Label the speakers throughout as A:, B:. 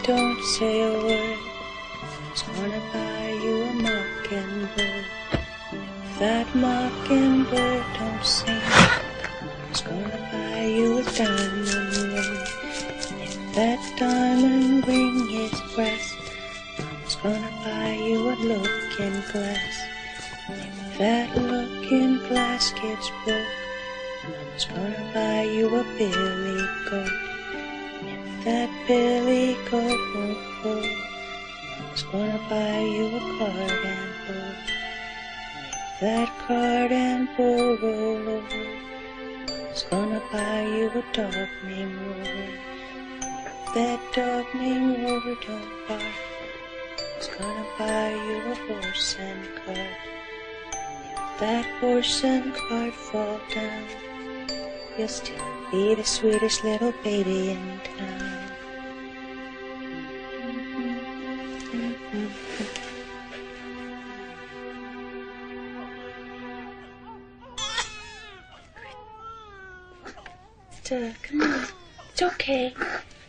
A: don't say a word. I was gonna buy you a mockingbird. If that mockingbird don't sing, I was gonna buy you a diamond ring. If that diamond ring is brass, I was gonna buy you a looking glass. If that looking glass gets broke, I was gonna buy you a billy goat. If that billy goat won't pull, I was gonna buy you a cart and bull. If that cart and bull roll over, I was gonna buy you a dog named Rover. If that dog named Rover don't bark, I was gonna buy you a horse and cart. If that horse and cart fall down, you'll still be the sweetest little baby in town. Come on. It's okay.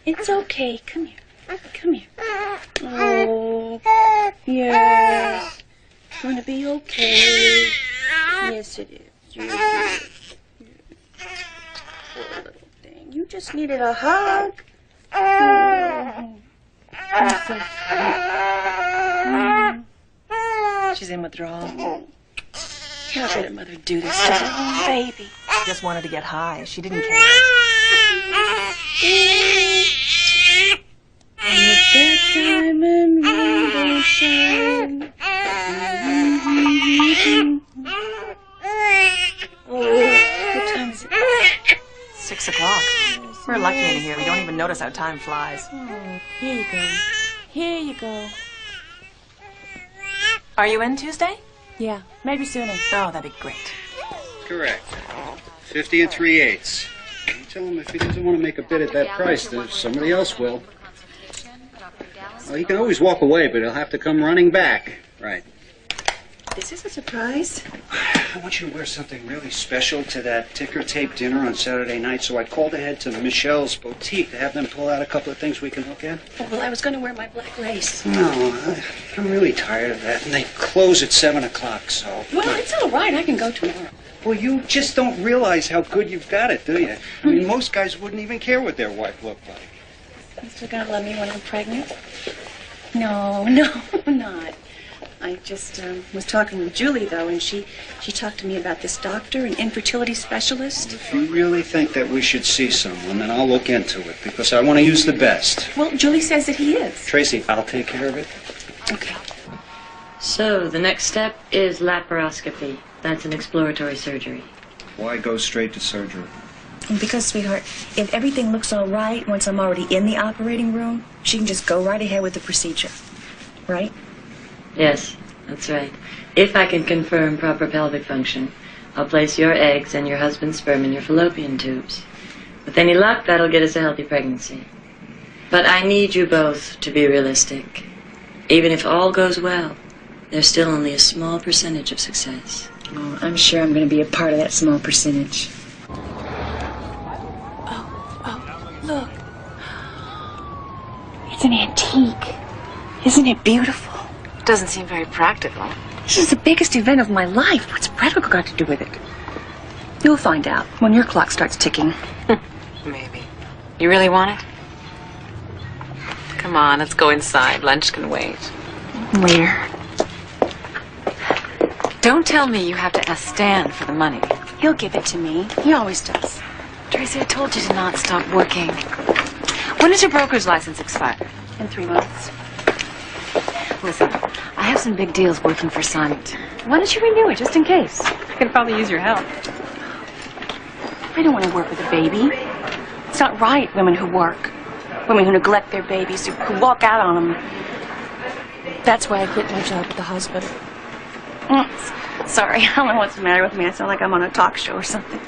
A: It's okay. Come here. Come here. Oh, yes. It's gonna be okay. Yes, it is. Yes, it is. Poor little thing. You just needed a hug. Oh. I'm so sweet. She's in withdrawal. How could a mother do this to her own baby?
B: She just wanted to get high. She didn't care.
A: And if that diamond ring don't shine. Oh, what time is it?
B: 6 o'clock. We're lucky in here. We don't even notice how time flies.
A: Oh, here you go. Here you go.
B: Are you in Tuesday?
A: Yeah, maybe sooner.
B: Oh, that'd be great.
C: Correct. 50 3/8. You tell him if he doesn't want to make a bid at that price, then somebody else will. Well, he can always walk away, but he'll have to come running back. Right.
A: This is a surprise.
C: I want you to wear something really special to that ticker tape dinner on Saturday night, so I called ahead to Michelle's boutique to have them pull out a couple of things we can look at.
A: Oh, well, I was going to wear my black lace.
C: No, I'm really tired of that, and they close at 7 o'clock, so...
A: Well, it's all right. I can go tomorrow.
C: Well, you just don't realize how good you've got it, do you? I mean, most guys wouldn't even care what their wife looked like.
A: You still gonna love me when I'm pregnant? No, I'm not. I just was talking with Julie, though, and she talked to me about this doctor, an infertility specialist.
C: If you really think that we should see someone, then I'll look into it, because I want to use the best.
A: Well, Julie says that he is.
C: Tracy, I'll take care of it.
A: Okay.
D: So, the next step is laparoscopy. That's an exploratory surgery.
C: Why go straight to surgery?
A: Because, sweetheart, if everything looks all right once I'm already in the operating room, she can just go right ahead with the procedure. Right?
D: Yes, that's right. If I can confirm proper pelvic function, I'll place your eggs and your husband's sperm in your fallopian tubes. With any luck, that'll get us a healthy pregnancy. But I need you both to be realistic. Even if all goes well, there's still only a small percentage of success.
A: Oh, I'm sure I'm going to be a part of that small percentage. Oh, look. It's an antique. Isn't it beautiful?
B: Doesn't seem very practical.
A: This is the biggest event of my life. What's practical got to do with it? You'll find out when your clock starts ticking.
B: Maybe. You really want it? Come on, let's go inside. Lunch can wait.
A: Where?
B: Don't tell me you have to ask Stan for the money.
A: He'll give it to me. He always does.
B: Tracy, I told you to not stop working. When does your broker's license expire?
A: In 3 months.
B: Listen, I have some big deals working for Sonnet.
A: Why don't you renew it, just in case?
B: I could probably use your help.
A: I don't want to work with a baby. It's not right, women who work. Women who neglect their babies, who walk out on them. That's why I quit my job at the hospital. Sorry, I don't know what's the matter with me. I sound like I'm on a talk show or something.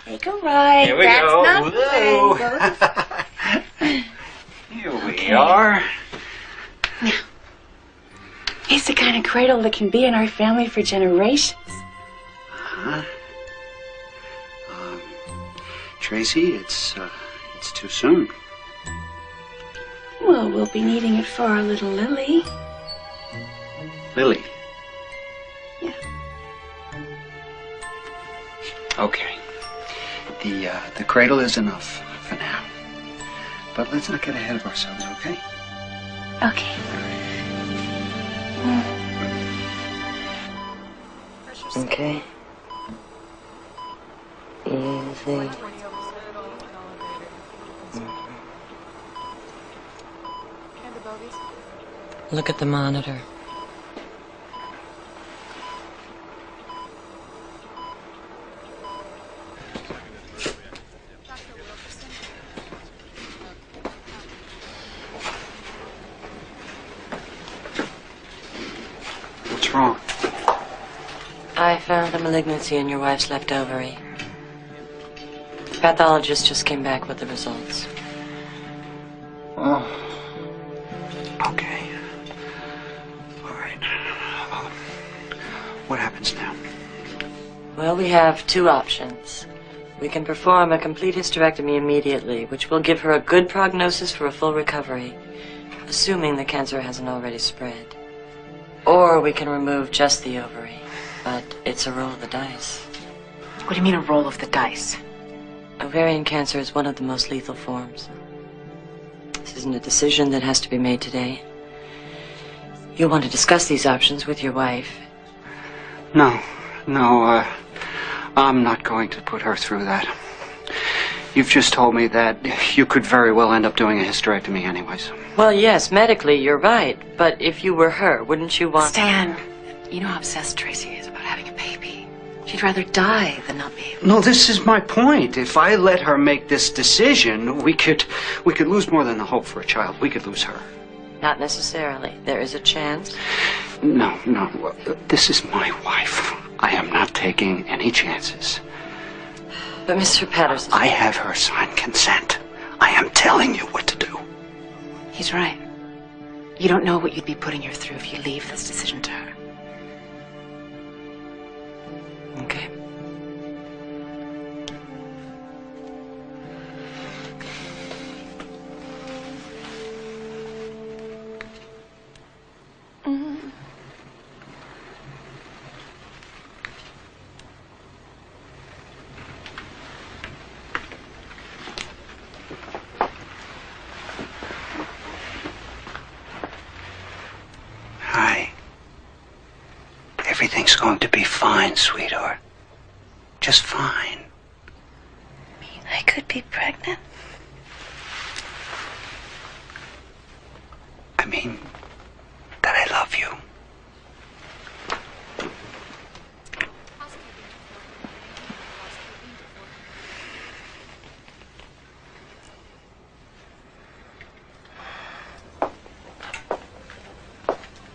A: Take a ride.
C: Here we
A: That's
C: go.
A: Not
C: Here we are.
A: Now, it's the kind of cradle that can be in our family for generations.
C: Huh? Tracy, it's too soon.
A: Well, we'll be needing it for our little Lily.
C: Lily?
A: Yeah.
C: Okay. The cradle is enough for now. But let's not get ahead of ourselves, okay?
A: Okay.
D: Okay. Easy. Look at the monitor.
C: What's wrong?
D: I found a malignancy in your wife's left ovary. The pathologist just came back with the results.
C: Oh. Okay. All right. What happens now?
D: Well, we have two options. We can perform a complete hysterectomy immediately, which will give her a good prognosis for a full recovery, assuming the cancer hasn't already spread. Or we can remove just the ovary, but it's a roll of the dice.
B: What do you mean a roll of the dice?
D: Ovarian cancer is one of the most lethal forms. This isn't a decision that has to be made today. You'll want to discuss these options with your wife.
C: No, I'm not going to put her through that. You've just told me that you could very well end up doing a hysterectomy anyways.
D: Well, yes, medically you're right, but if you were her, wouldn't you want...
B: Stan, you know how obsessed Tracy is about having a baby. She'd rather die than not be able.
C: No, this is my point. If I let her make this decision, we could lose more than the hope for a child. We could lose her.
D: Not necessarily. There is a chance.
C: No. This is my wife. I am not taking any chances.
D: But Mr. Patterson...
C: I have her sign consent. I am telling you what to do.
B: He's right. You don't know what you'd be putting her through if you leave this decision to her.
D: Okay.
C: Hi. Everything's going to be fine, sweetheart. Just fine.
A: I could be pregnant.
C: I mean, that I love you.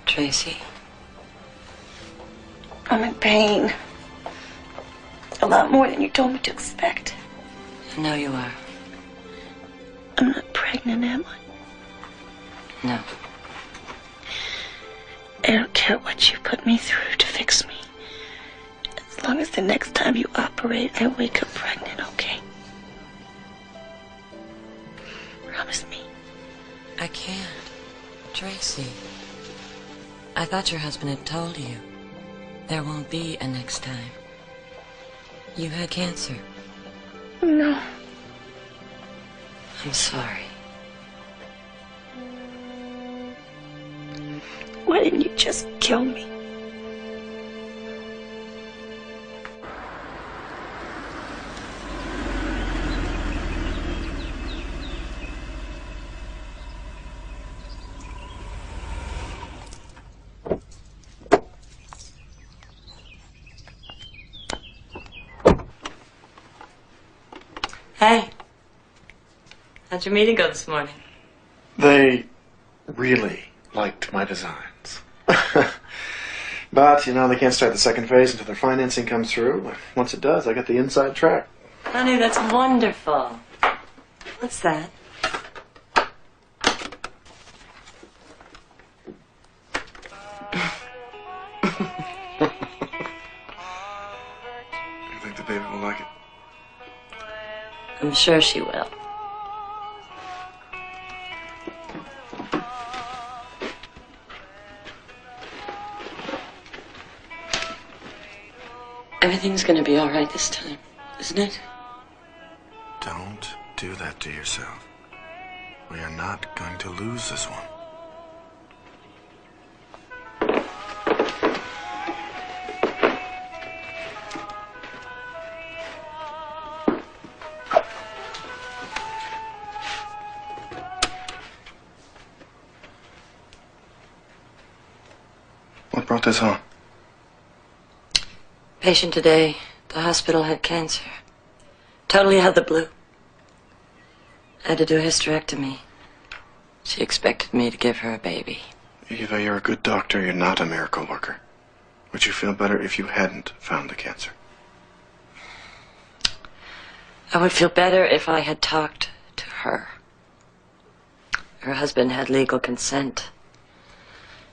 D: Tracy?
A: I'm in pain. A lot more than you told me to expect.
D: I know you are.
A: I'm not pregnant, am I?
D: No.
A: I don't care what you put me through to fix me. As long as the next time you operate, I wake up pregnant, okay? Promise me.
D: I can't. Tracy. I thought your husband had told you. There won't be a next time. You had cancer.
A: No.
D: I'm sorry.
A: Why didn't you just kill me?
D: Hey. How'd your meeting go this morning?
E: They really liked my designs. But, they can't start the second phase until their financing comes through. Once it does, I got the inside track.
D: Honey, that's wonderful. What's that?
E: I think the baby will like it.
D: I'm sure she will. Everything's gonna be all right this time, isn't it?
E: Don't do that to yourself. We are not going to lose this one. What brought this on?
D: Patient today. The hospital had cancer. Totally out of the blue. Had to do a hysterectomy. She expected me to give her a baby.
E: Eva, you're a good doctor. You're not a miracle worker. Would you feel better if you hadn't found the cancer?
D: I would feel better if I had talked to her. Her husband had legal consent.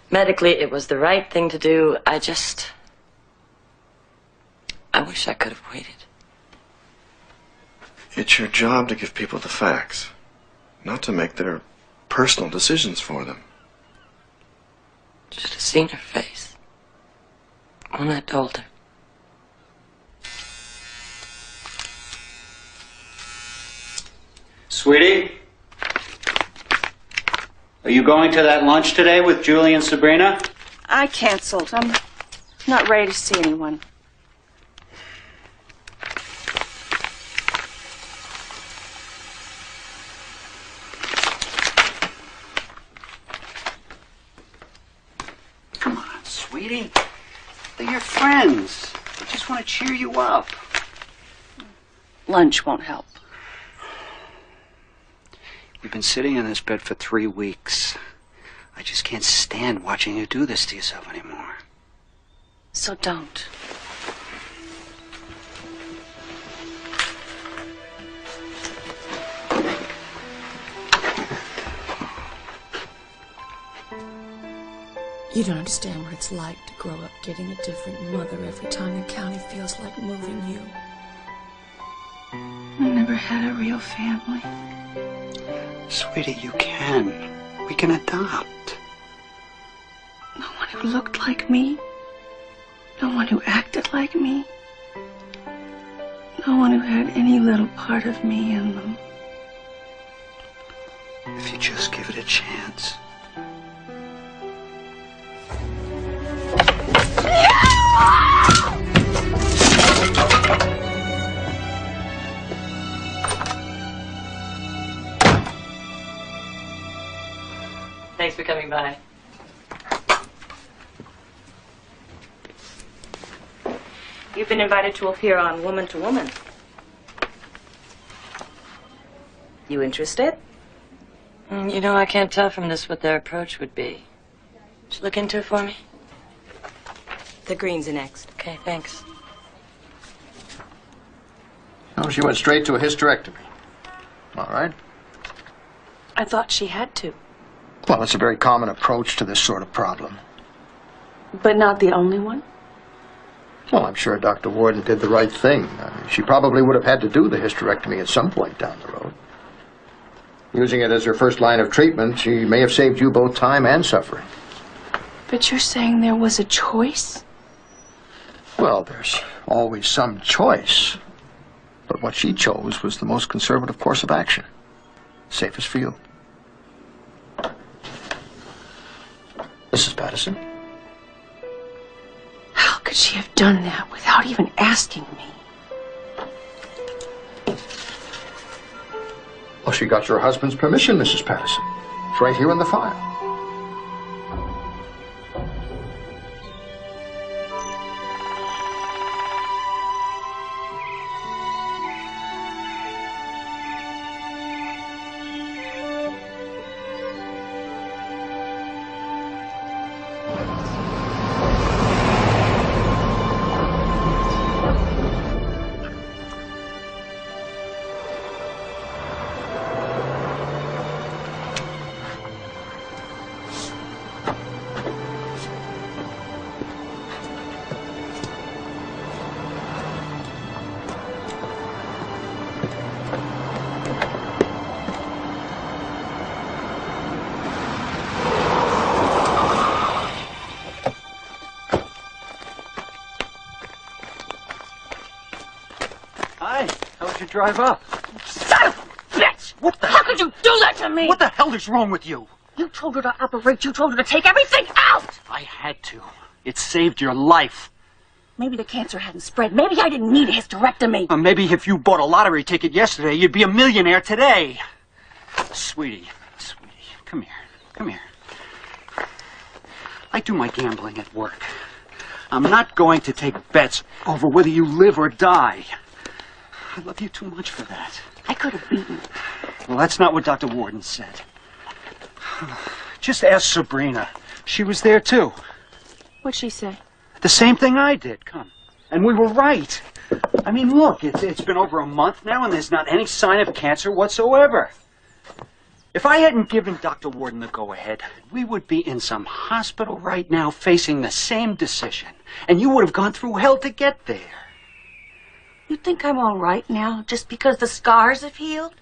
D: Medically, it was the right thing to do. I wish I could have waited.
E: It's your job to give people the facts, not to make their personal decisions for them.
D: Should have seen her face when I told her.
C: Sweetie? Are you going to that lunch today with Julie and Sabrina?
A: I canceled. I'm not ready to see anyone.
C: Come on, sweetie. They're your friends. They just want to cheer you up.
A: Lunch won't help.
C: You've been sitting in this bed for 3 weeks. I just can't stand watching you do this to yourself anymore.
A: So don't.
F: You don't understand what it's like to grow up getting a different mother every time the county feels like moving you.
A: I never had a real family.
C: Sweetie, you can. We can adopt.
A: No one who looked like me. No one who acted like me. No one who had any little part of me in them.
C: If you just give it a chance.
D: Thanks for coming by.
A: You've been invited to appear on Woman to Woman. You interested?
D: You know, I can't tell from this what their approach would be. Just look into it for me.
A: The greens are next.
D: Okay, thanks.
G: Oh, she went straight to a hysterectomy. All right.
A: I thought she had to.
G: Well, it's a very common approach to this sort of problem.
A: But not the only one?
G: Well, I'm sure Dr. Warden did the right thing. She probably would have had to do the hysterectomy at some point down the road. Using it as her first line of treatment, she may have saved you both time and suffering.
A: But you're saying there was a choice?
G: Well, there's always some choice. But what she chose was the most conservative course of action. Safest for you. Mrs. Patterson?
A: How could she have done that without even asking me?
G: Well, she got your husband's permission, Mrs. Patterson. It's right here in the file.
C: Hi. How was your drive up?
H: Son of a bitch!
C: What the?
H: How could you do that to me?
C: What the hell is wrong with you?
H: You told her to operate. You told her to take everything out.
C: I had to. It saved your life.
H: Maybe the cancer hadn't spread. Maybe I didn't need a hysterectomy.
C: Maybe if you bought a lottery ticket yesterday, you'd be a millionaire today. Sweetie, come here. Come here. I do my gambling at work. I'm not going to take bets over whether you live or die. I love you too much for that.
H: I could have beaten.
C: Well, that's not what Dr. Warden said. Just ask Sabrina. She was there, too.
H: What'd she say?
C: The same thing I did, come. And we were right. I mean, look, it's been over a month now, and there's not any sign of cancer whatsoever. If I hadn't given Dr. Warden the go-ahead, we would be in some hospital right now facing the same decision. And you would have gone through hell to get there.
H: You think I'm all right now just because the scars have healed?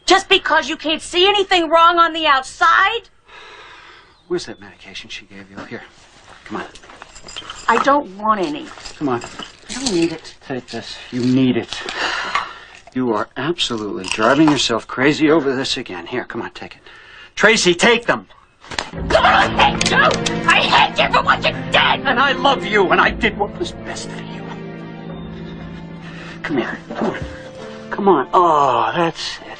H: Just because you can't see anything wrong on the outside?
C: Where's that medication she gave you? Here, come on.
H: I don't want any.
C: Come on.
H: I don't need it.
C: Take this. You need it. You are absolutely driving yourself crazy over this again. Here, come on, take it. Tracy, take them.
H: God, I hate you! I hate you for what you did!
C: And I love you, and I did what was best for you. Come here. Come on. Come on. Oh, that's it.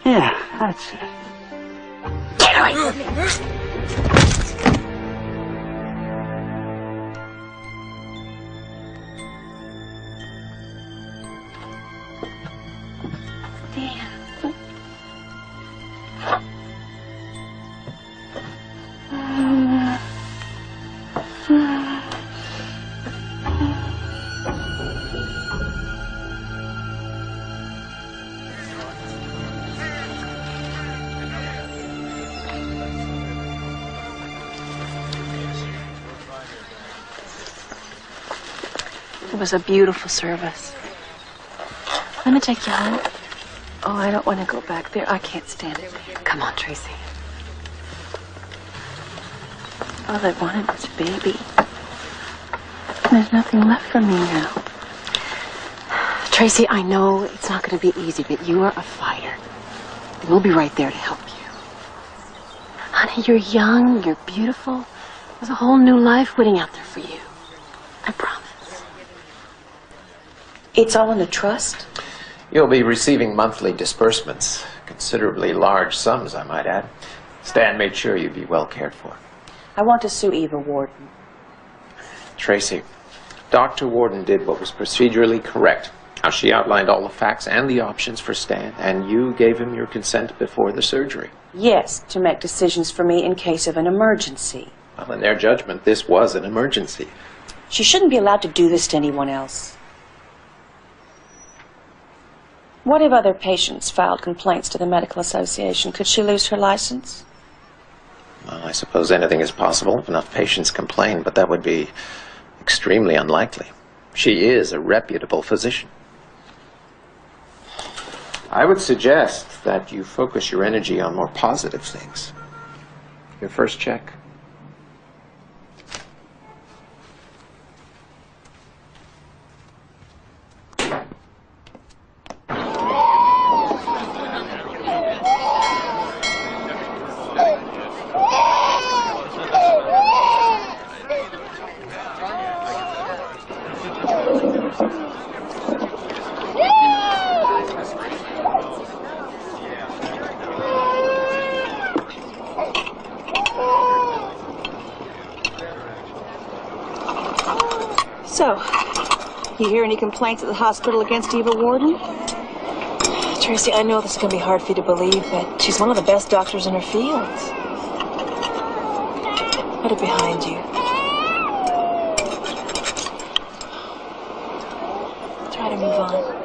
C: Yeah, that's it.
H: Get away from me!
F: It was a beautiful service. Let me take you home. Oh, I don't want to go back there. I can't stand it.
B: Come on, Tracy.
F: All I wanted was a baby. There's nothing left for me now.
B: Tracy, I know it's not going to be easy, but you are a fighter. And we'll be right there to help you.
F: Honey, you're young, you're beautiful. There's a whole new life waiting out there for you. I promise.
A: It's all in a trust?
I: You'll be receiving monthly disbursements, considerably large sums, I might add. Stan made sure you'd be well cared for.
A: I want to sue Eva Warden.
I: Tracy, Dr. Warden did what was procedurally correct. Now, she outlined all the facts and the options for Stan, and you gave him your consent before the surgery.
A: Yes, to make decisions for me in case of an emergency.
I: Well, in their judgment, this was an emergency.
A: She shouldn't be allowed to do this to anyone else. What if other patients filed complaints to the medical association? Could she lose her license?
I: Well, I suppose anything is possible if enough patients complain, but that would be extremely unlikely. She is a reputable physician. I would suggest that you focus your energy on more positive things. Your first check.
A: So, you hear any complaints at the hospital against Eva Warden?
F: Tracy, I know this is going to be hard for you to believe, but she's one of the best doctors in her field. Put it behind you. Try to move on.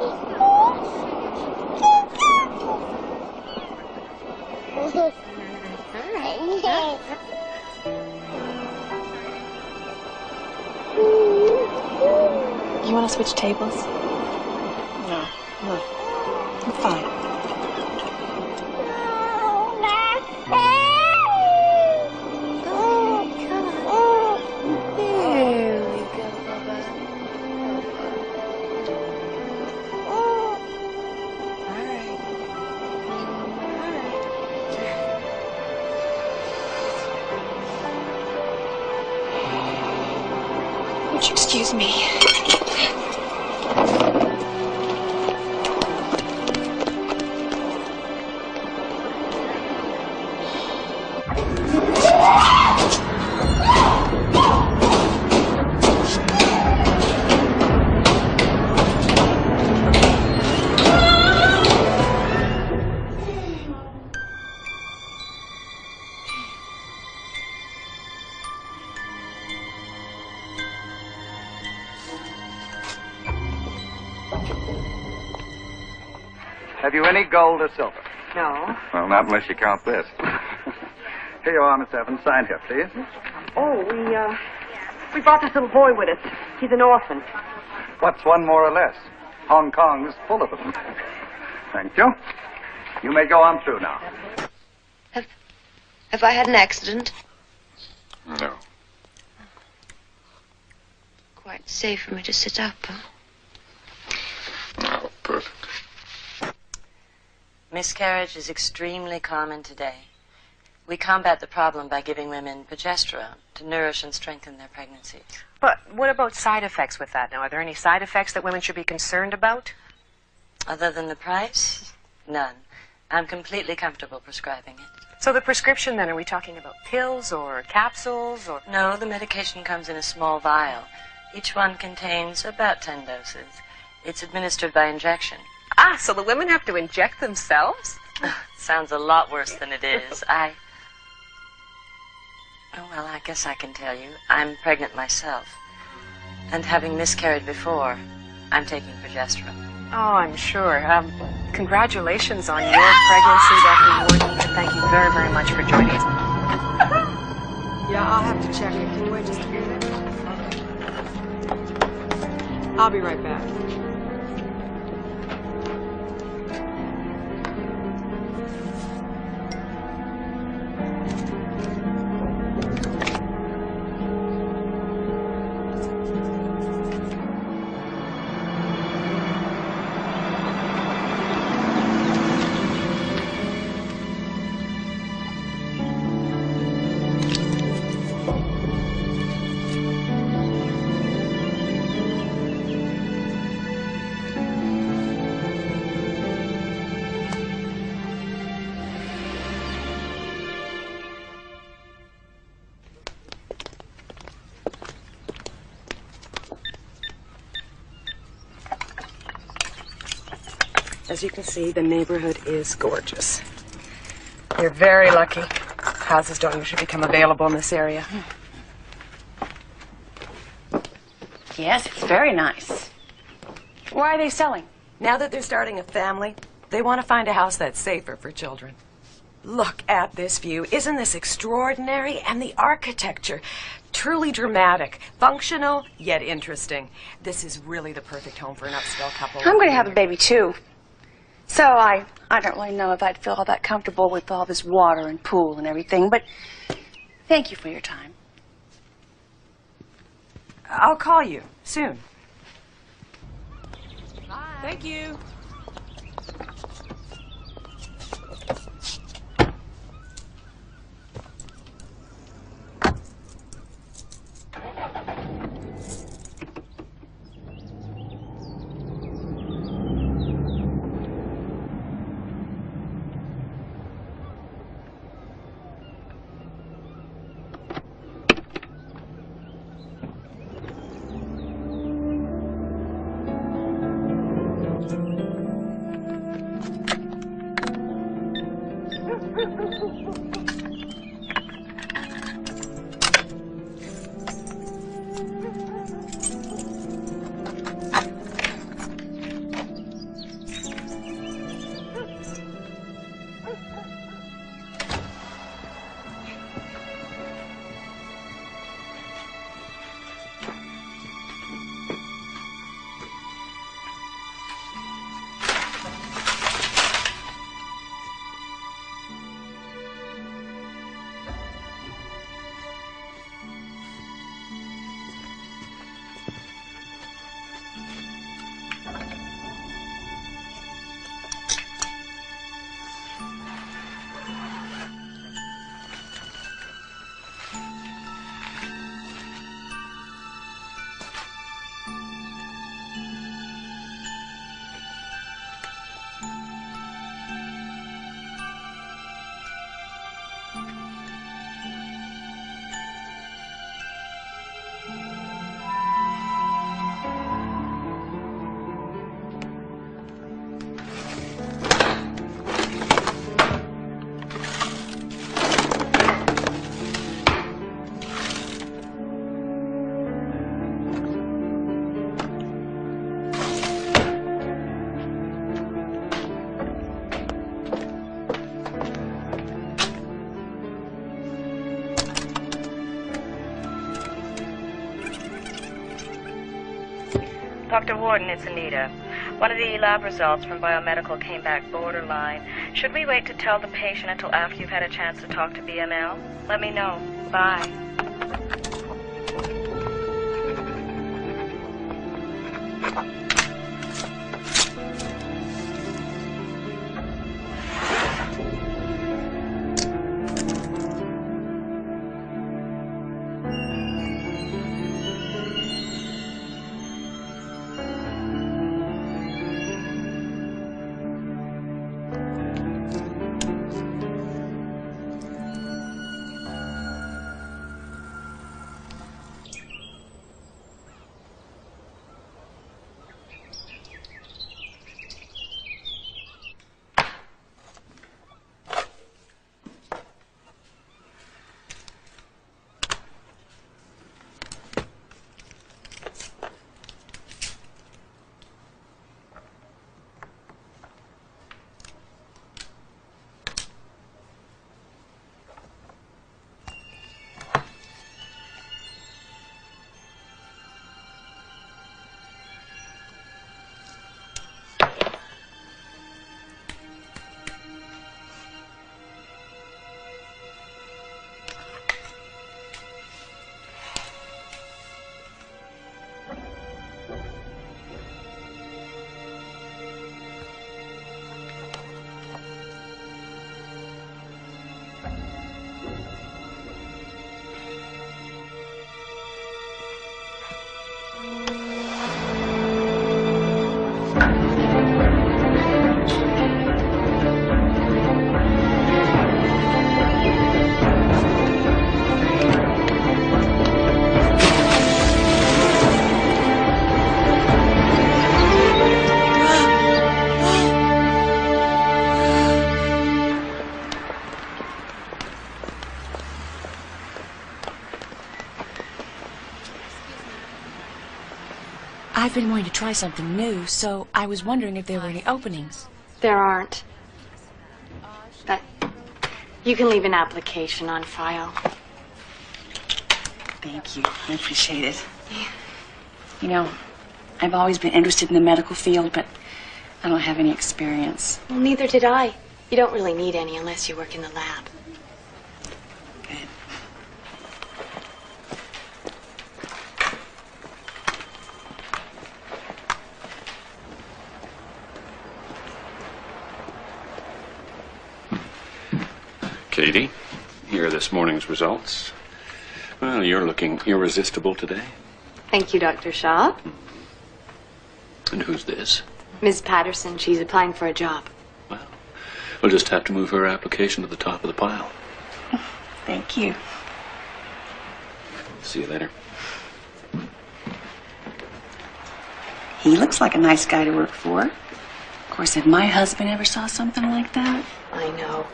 F: You want to switch tables?
A: No. I'm fine.
F: There we go, Bubba. Excuse me.
J: Have you any gold or silver?
H: No.
J: Well, not unless you count this. Here you are, Miss Evans. Sign here, please.
H: Oh, we brought this little boy with us. He's an orphan.
J: What's one more or less? Hong Kong's full of them. Thank you. You may go on through now.
K: Have I had an accident?
I: No.
K: Quite safe for me to sit up, huh?
I: No, perfect.
D: Miscarriage is extremely common today. We combat the problem by giving women progesterone to nourish and strengthen their pregnancies.
B: But what about side effects with that now? Are there any side effects that women should be concerned about?
D: Other than the price? None. I'm completely comfortable prescribing it.
B: So the prescription then, are we talking about pills or capsules or?
D: No, the medication comes in a small vial. Each one contains about 10 doses. It's administered by injection.
B: Ah, so the women have to inject themselves?
D: Sounds a lot worse than it is. Oh, well, I guess I can tell you. I'm pregnant myself. And having miscarried before, I'm taking progesterone.
B: Oh, I'm sure. Congratulations on your pregnancy, Dr. Warden. And thank you very, very much for joining us.
L: Yeah, I'll have to check it. Can you wait just a minute? I'll be right back.
B: As you can see, the neighborhood is gorgeous. You're very lucky. Houses don't usually become available in this area.
H: Yes, it's very nice. Why are they selling?
M: Now that they're starting a family, they want to find a house that's safer for children. Look at this view. Isn't this extraordinary? And the architecture. Truly dramatic. Functional, yet interesting. This is really the perfect home for an upscale couple.
H: I'm going to have a baby, too. So I don't really know if I'd feel all that comfortable with all this water and pool and everything, but thank you for your time.
M: I'll call you soon.
L: Bye. Thank you.
N: Dr. Warden, it's Anita. One of the lab results from biomedical came back borderline. Should we wait to tell the patient until after you've had a chance to talk to BML? Let me know. Bye.
H: I've been wanting to try something new, so I was wondering if there were any openings.
F: There aren't. But you can leave an application on file.
H: Thank you. I appreciate it. You know, I've always been interested in the medical field, but I don't have any experience.
F: Well, neither did I. You don't really need any unless you work in the lab.
H: Good.
O: Katie, here are this morning's results. Well, you're looking irresistible today.
F: Thank you, Dr. Shaw.
O: And who's this?
F: Ms. Patterson, she's applying for a job.
O: We'll just have to move her application to the top of the pile.
H: Thank you.
O: See you later.
H: He looks like a nice guy to work for. Of course, if my husband ever saw something like that...
F: I know.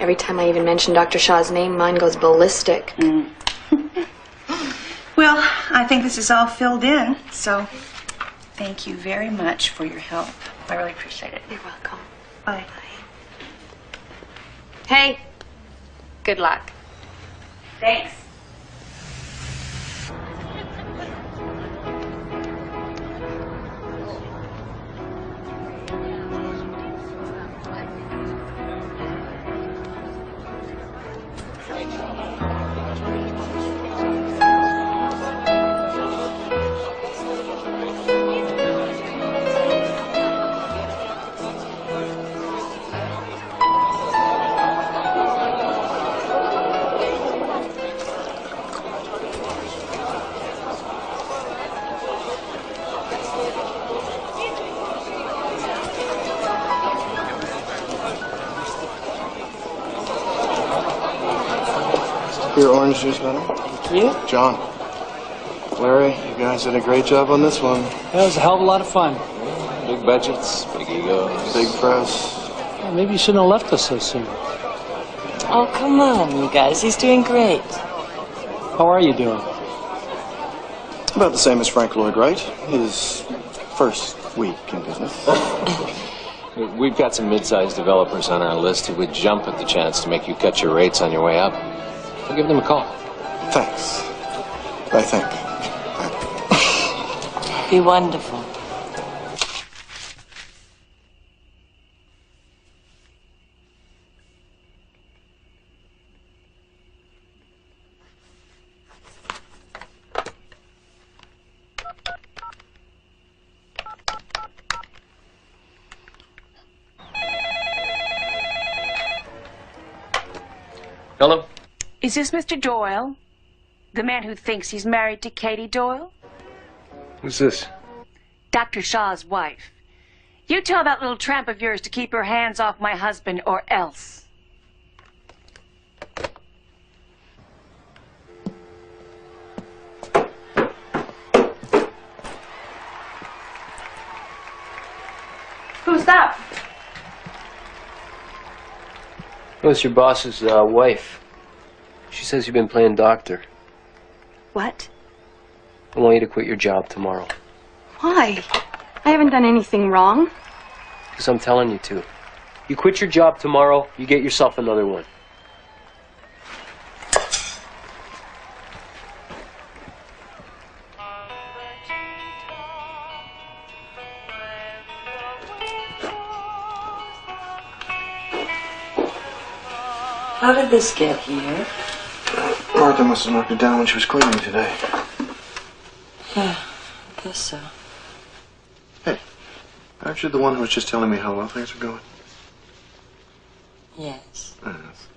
F: Every time I even mention Dr. Shaw's name, mine goes ballistic.
H: Well, I think this is all filled in, so thank you very much for your help. I really appreciate it.
F: You're welcome.
H: Bye.
F: Hey, good luck.
H: Thanks.
E: Your orange juice, madam.
P: Thank you.
E: John. Larry, you guys did a great job on this one.
P: That was a hell of a lot of fun.
I: Big budgets, big egos.
E: Big press.
P: Well, maybe you shouldn't have left us so soon.
D: Oh, come on, you guys. He's doing great.
P: How are you doing?
E: About the same as Frank Lloyd Wright. His first week in business.
I: We've got some mid-sized developers on our list who would jump at the chance to make you cut your rates on your way up. I'll give them a call.
E: Thanks. I think.
D: Be wonderful.
Q: Hello?
H: Is this Mr. Doyle? The man who thinks he's married to Katie Doyle?
Q: Who's this?
H: Dr. Shaw's wife. You tell that little tramp of yours to keep her hands off my husband or else. Who's that?
Q: Oh, it's your boss's wife. She says you've been playing doctor.
H: What?
Q: I want you to quit your job tomorrow.
F: Why? I haven't done anything wrong.
Q: Because I'm telling you to. You quit your job tomorrow, you get yourself another one.
D: How did this get here?
E: Martha must have knocked it down when she was cleaning today.
D: Yeah, I guess so.
E: Hey, aren't you the one who was just telling me how well things are going?
D: Yes.
E: Yes.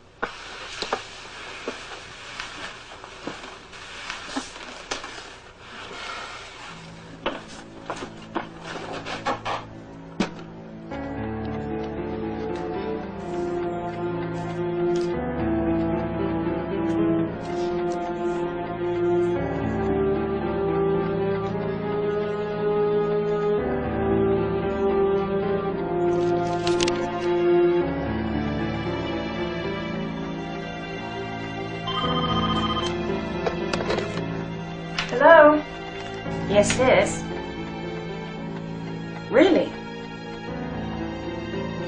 H: Hello? Yes, sis. Really?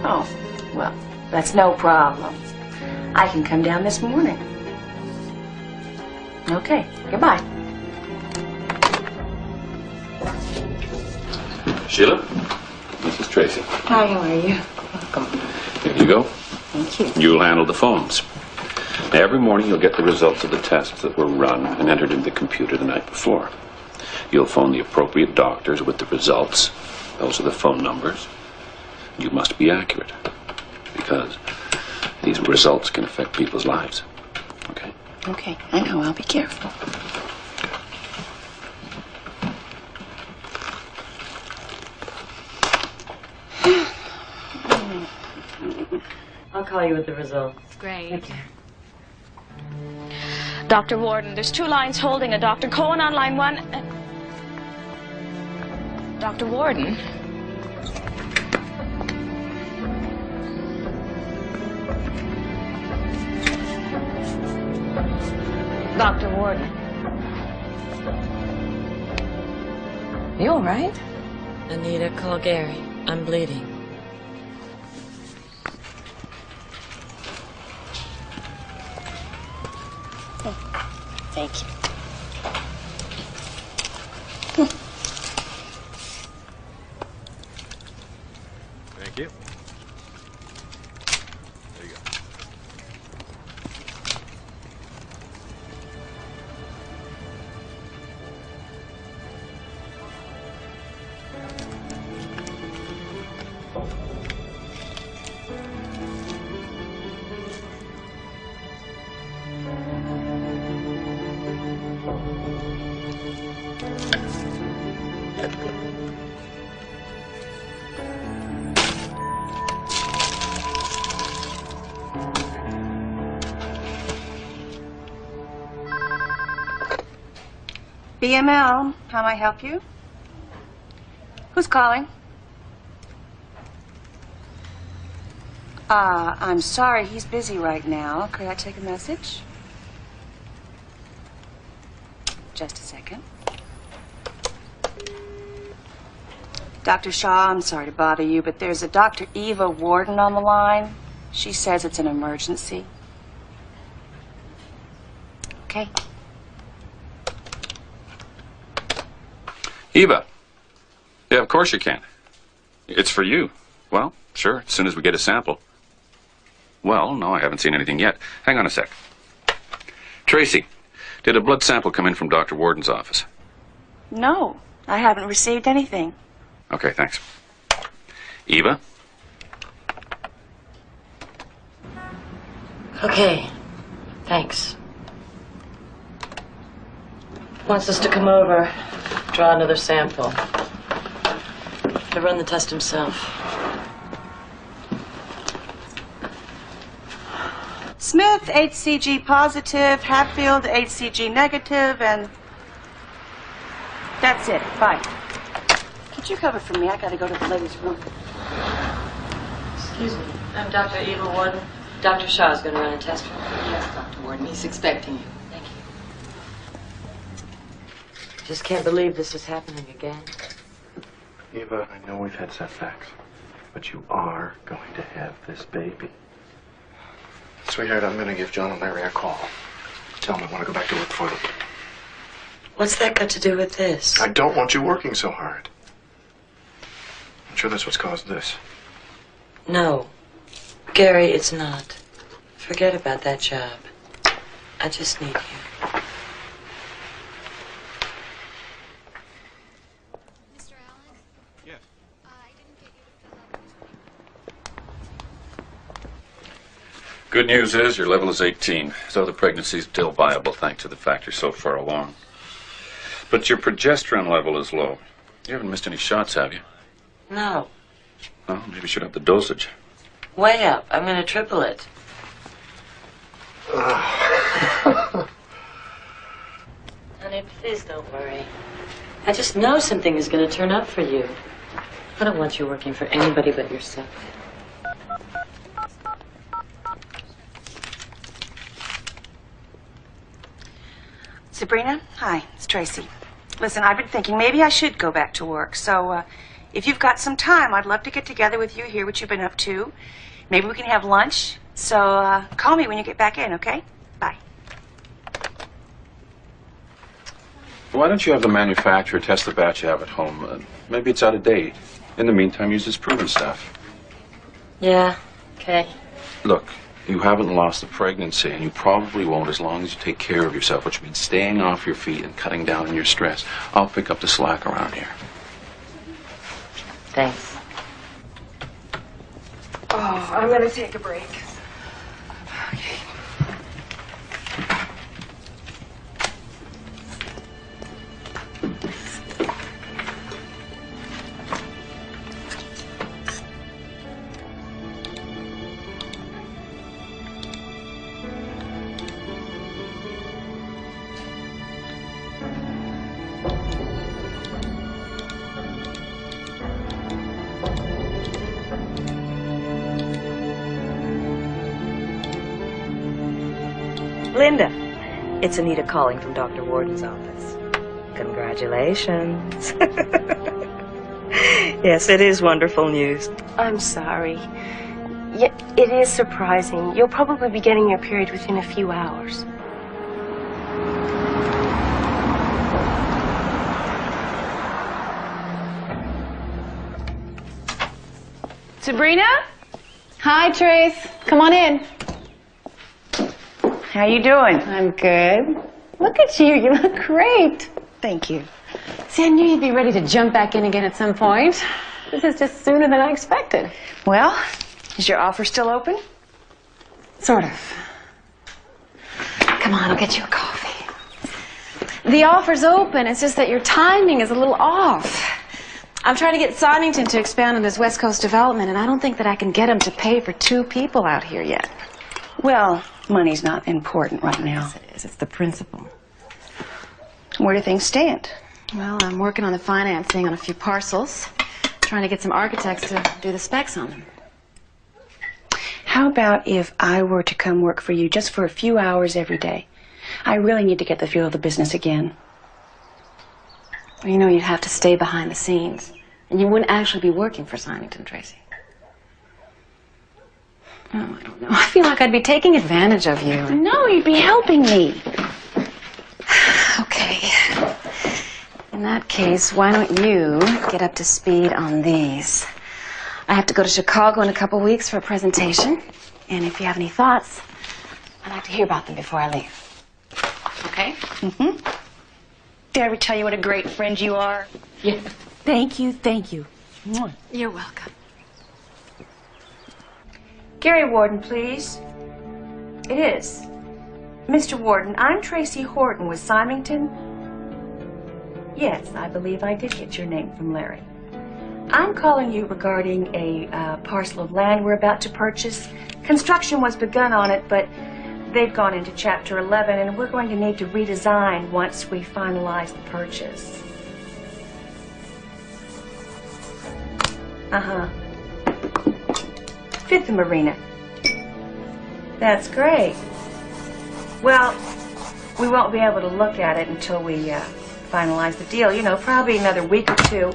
H: Oh, well, that's no problem. I can come down this morning. Okay, goodbye.
O: Sheila, this is Tracy.
H: Hi, how are you? Welcome.
O: Here you go.
H: Thank you.
O: You'll handle the phones. Now, every morning you'll get the results of the tests that were run and entered into the computer the night before. You'll phone the appropriate doctors with the results. Those are the phone numbers. You must be accurate, because these results can affect people's lives. Okay?
H: Okay, I know. I'll be careful.
D: I'll call you with the results.
N: Great. Dr. Warden, there's 2 lines holding a Dr. Cohen on line 1. Dr. Warden? Dr. Warden.
D: You all right? Anita, call Gary. I'm bleeding.
H: Thank you.
E: Thank you. There you go.
H: BML, how may I help you? Who's calling? I'm sorry, he's busy right now. Could I take a message? Just a second. Dr. Shaw, I'm sorry to bother you, but there's a Dr. Eva Warden on the line. She says it's an emergency. Okay.
O: Eva. Yeah, of course you can. It's for you. Well, sure, as soon as we get a sample. Well, no, I haven't seen anything yet. Hang on a sec. Tracy, did a blood sample come in from Dr. Warden's office?
H: No, I haven't received anything.
O: Okay, thanks. Eva?
D: Okay. Thanks. Wants us to come over, draw another sample. To run the test himself.
H: Smith, HCG positive, Hatfield, HCG negative, and that's it. Bye. Could you cover for me? I gotta go to the ladies' room.
D: Excuse me. I'm Dr. Eva Warden. Dr. Shaw's going to run a test for me.
F: Yes, Dr. Warden. He's expecting you.
D: Thank you. Just can't believe this is happening again.
E: Eva, I know we've had setbacks, but you are going to have this baby. Sweetheart, I'm going to give John and Larry a call. Tell them I want to go back to work for them.
D: What's that got to do with this?
E: I don't want you working so hard. I'm sure that's what's caused this.
D: No. Gary, it's not. Forget about that job. I just need you.
R: Mr. Allen?
O: Yes.
R: I didn't get you to fill out.
O: Good news is your level is 18, so the pregnancy is still viable thanks to the fact you're so far along. But your progesterone level is low. You haven't missed any shots, have you?
D: No.
O: Well, maybe you should up the dosage.
D: Way up. I'm going to triple it. Honey, please don't worry. I just know something is going to turn up for you. I don't want you working for anybody but yourself.
H: Sabrina, hi, it's Tracy. Listen, I've been thinking maybe I should go back to work. So, if you've got some time, I'd love to get together with you, hear what you've been up to. Maybe we can have lunch. So, call me when you get back in, okay? Bye.
O: Why don't you have the manufacturer test the batch you have at home? Maybe it's out of date. In the meantime, use this proven stuff.
D: Yeah, okay.
O: Look, you haven't lost the pregnancy, and you probably won't as long as you take care of yourself, which means staying off your feet and cutting down on your stress. I'll pick up the slack around here.
D: Thanks.
B: Oh, I'm going to take a break.
M: Linda, it's Anita calling from Dr. Warden's office. Congratulations. Yes, it is wonderful news.
F: I'm sorry. Yeah, it is surprising. You'll probably be getting your period within a few hours.
S: Sabrina? Hi, Trace. Come on in.
H: How you doing?
S: I'm good. Look at you. You look great.
H: Thank you.
S: See, I knew you'd be ready to jump back in again at some point. This is just sooner than I expected.
H: Well, is your offer still open?
S: Sort of. Come on, I'll get you a coffee. The offer's open. It's just that your timing is a little off. I'm trying to get Sonnington to expand on his West Coast development, and I don't think that I can get him to pay for 2 people out here yet.
H: Well, money's not important right now.
S: Yes, it is. It's the principle.
H: Where do things stand?
S: Well, I'm working on the financing on a few parcels, trying to get some architects to do the specs on them.
H: How about if I were to come work for you just for a few hours every day? I really need to get the feel of the business again.
S: Well, you know, you'd have to stay behind the scenes, and you wouldn't actually be working for Sonnington, Tracy. Oh, I don't know. I feel like I'd be taking advantage of you.
H: No, you'd be helping me.
S: Okay. In that case, why don't you get up to speed on these? I have to go to Chicago in a couple weeks for a presentation, and if you have any thoughts, I'd like to hear about them before I leave. Okay?
H: Mm-hmm. Did I ever tell you what a great friend you are?
S: Yeah.
H: Thank you, thank you.
S: You're welcome.
H: Gary Warden, please. It is. Mr. Warden, I'm Tracy Horton with Symington. Yes, I believe I did get your name from Larry. I'm calling you regarding a parcel of land we're about to purchase. Construction was begun on it, but they've gone into Chapter 11, and we're going to need to redesign once we finalize the purchase. Uh-huh. Fifth and Marina. That's great. Well, we won't be able to look at it until we finalize the deal. You know, probably another week or two.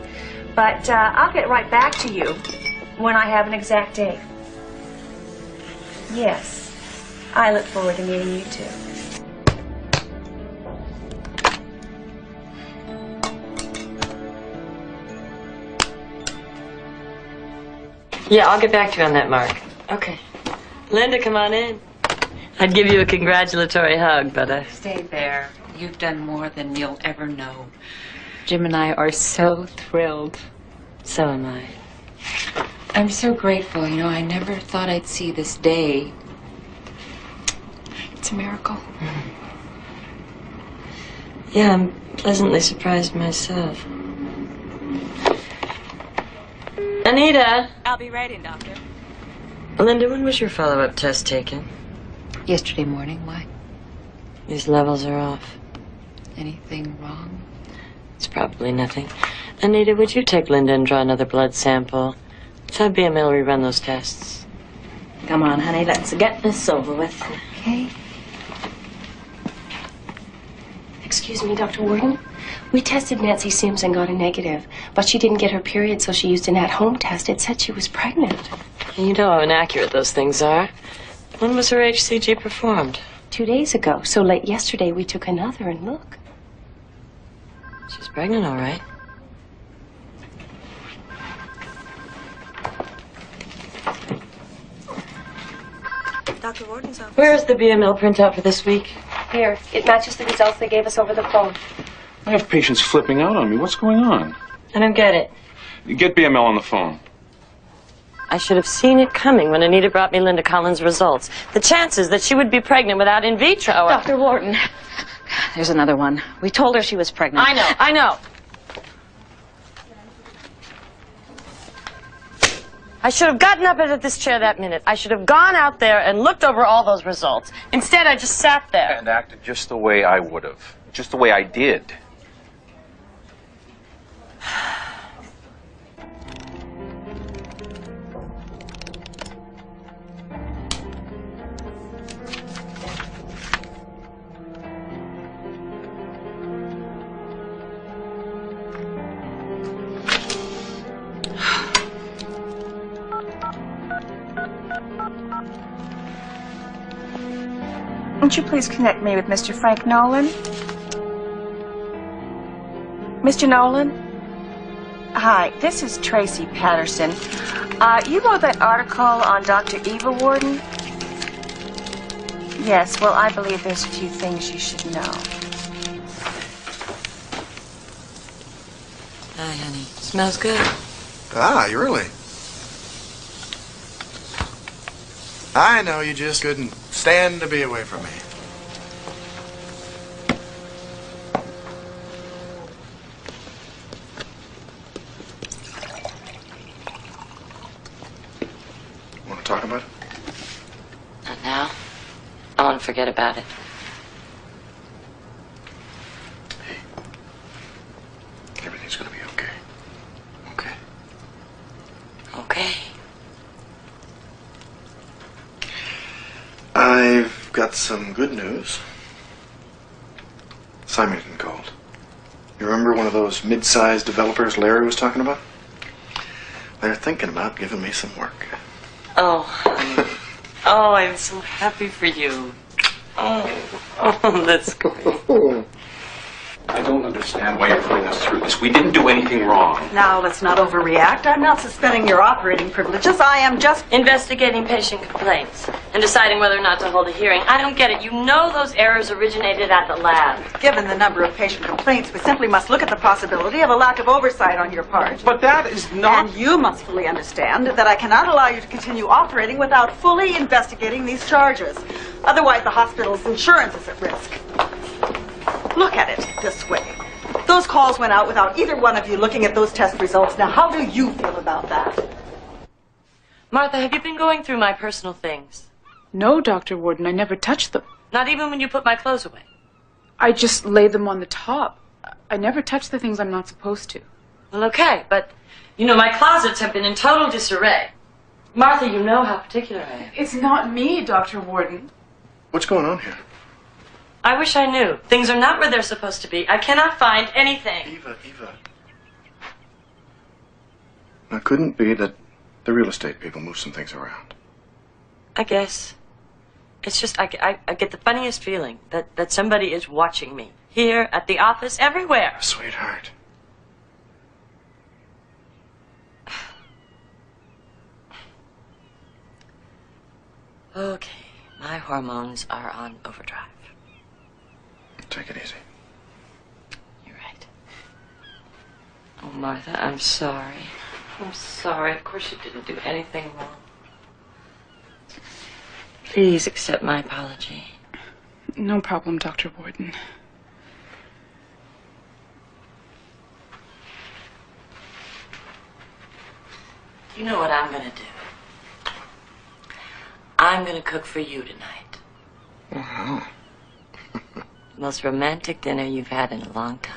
H: But I'll get right back to you when I have an exact date. Yes. I look forward to meeting you too.
D: Yeah, I'll get back to you on that, Mark. Okay. Linda, come on in. I'd give you a congratulatory hug, but
T: Stay there. You've done more than you'll ever know. Jim and I are so thrilled.
D: So am I.
T: I'm so grateful. You know, I never thought I'd see this day. It's a miracle.
D: Yeah, I'm pleasantly surprised myself. Anita!
U: I'll be right in, Doctor.
D: Linda, when was your follow-up test taken?
T: Yesterday morning. Why?
D: These levels are off.
T: Anything wrong?
D: It's probably nothing. Anita, would you take Linda and draw another blood sample? Let's have BML rerun those tests.
S: Come on, honey, let's get this over with.
T: Okay.
V: Excuse me, Dr. Warden. We tested Nancy Sims and got a negative, but she didn't get her period, so she used an at-home test. It said she was pregnant.
D: You know how inaccurate those things are. When was her HCG performed?
V: 2 days ago. So late yesterday, we took another, and look.
D: She's pregnant, all right.
U: Dr. Warden's office.
D: Where's the BML printout for this week?
V: Here, it matches the results they gave us over the phone.
O: I have patients flipping out on me. What's going on?
D: I don't get it.
O: Get BML on the phone.
D: I should have seen it coming when Anita brought me Linda Collins' results. The chances that she would be pregnant without in vitro are...
S: Dr. Wharton, there's another one. We told her she was pregnant.
D: I know. I should have gotten up out of this chair that minute. I should have gone out there and looked over all those results. Instead, I just sat there.
I: And acted just the way I would have. Just the way I did.
H: Won't you please connect me with Mr. Frank Nolan? Mr. Nolan? Hi, this is Tracy Patterson. You wrote that article on Dr. Eva Warden? Yes, well, I believe there's a few things you should know.
D: Hi, honey. Smells good.
E: Ah, you really? I know you just couldn't stand to be away from me. Want to talk about it?
D: Not now. I want to forget about it.
E: Everything's gonna be okay. Okay?
D: Okay.
E: I've got some good news. Symington called. You remember one of those mid-sized developers Larry was talking about? They're thinking about giving me some work.
D: Oh, honey. Oh, I'm so happy for you. Oh, that's great.
E: I don't understand why you're putting us through this. We didn't do anything wrong.
C: Now, let's not overreact. I'm not suspending your operating privileges. I am just
D: investigating patient complaints and deciding whether or not to hold a hearing. I don't get it. You know those errors originated at the lab.
C: Given the number of patient complaints, we simply must look at the possibility of a lack of oversight on your part.
E: But that is not...
C: And you must fully understand that I cannot allow you to continue operating without fully investigating these charges. Otherwise, the hospital's insurance is at risk. Look at it this way. Those calls went out without either one of you looking at those test results. Now, how do you feel about that?
D: Martha, have you been going through my personal things?
G: No, Dr. Warden, I never touched them.
D: Not even when you put my clothes away?
G: I just laid them on the top. I never touch the things I'm not supposed to.
D: Well, okay, but, you know, my closets have been in total disarray. Martha, you know how particular I am.
G: It's not me, Dr. Warden.
E: What's going on here?
D: I wish I knew. Things are not where they're supposed to be. I cannot find anything.
E: Eva. Now, couldn't it be that the real estate people moved some things around?
D: I guess. It's just, I get the funniest feeling that somebody is watching me. Here, at the office, everywhere.
E: Sweetheart.
D: Okay, my hormones are on overdrive.
E: Take it easy.
D: You're right. Oh, Martha, I'm sorry. I'm sorry. Of course you didn't do anything wrong. Please accept my apology.
G: No problem, Dr. Warden.
D: You know what I'm gonna do? I'm gonna cook for you tonight.
E: Wow.
D: The most romantic dinner you've had in a long time.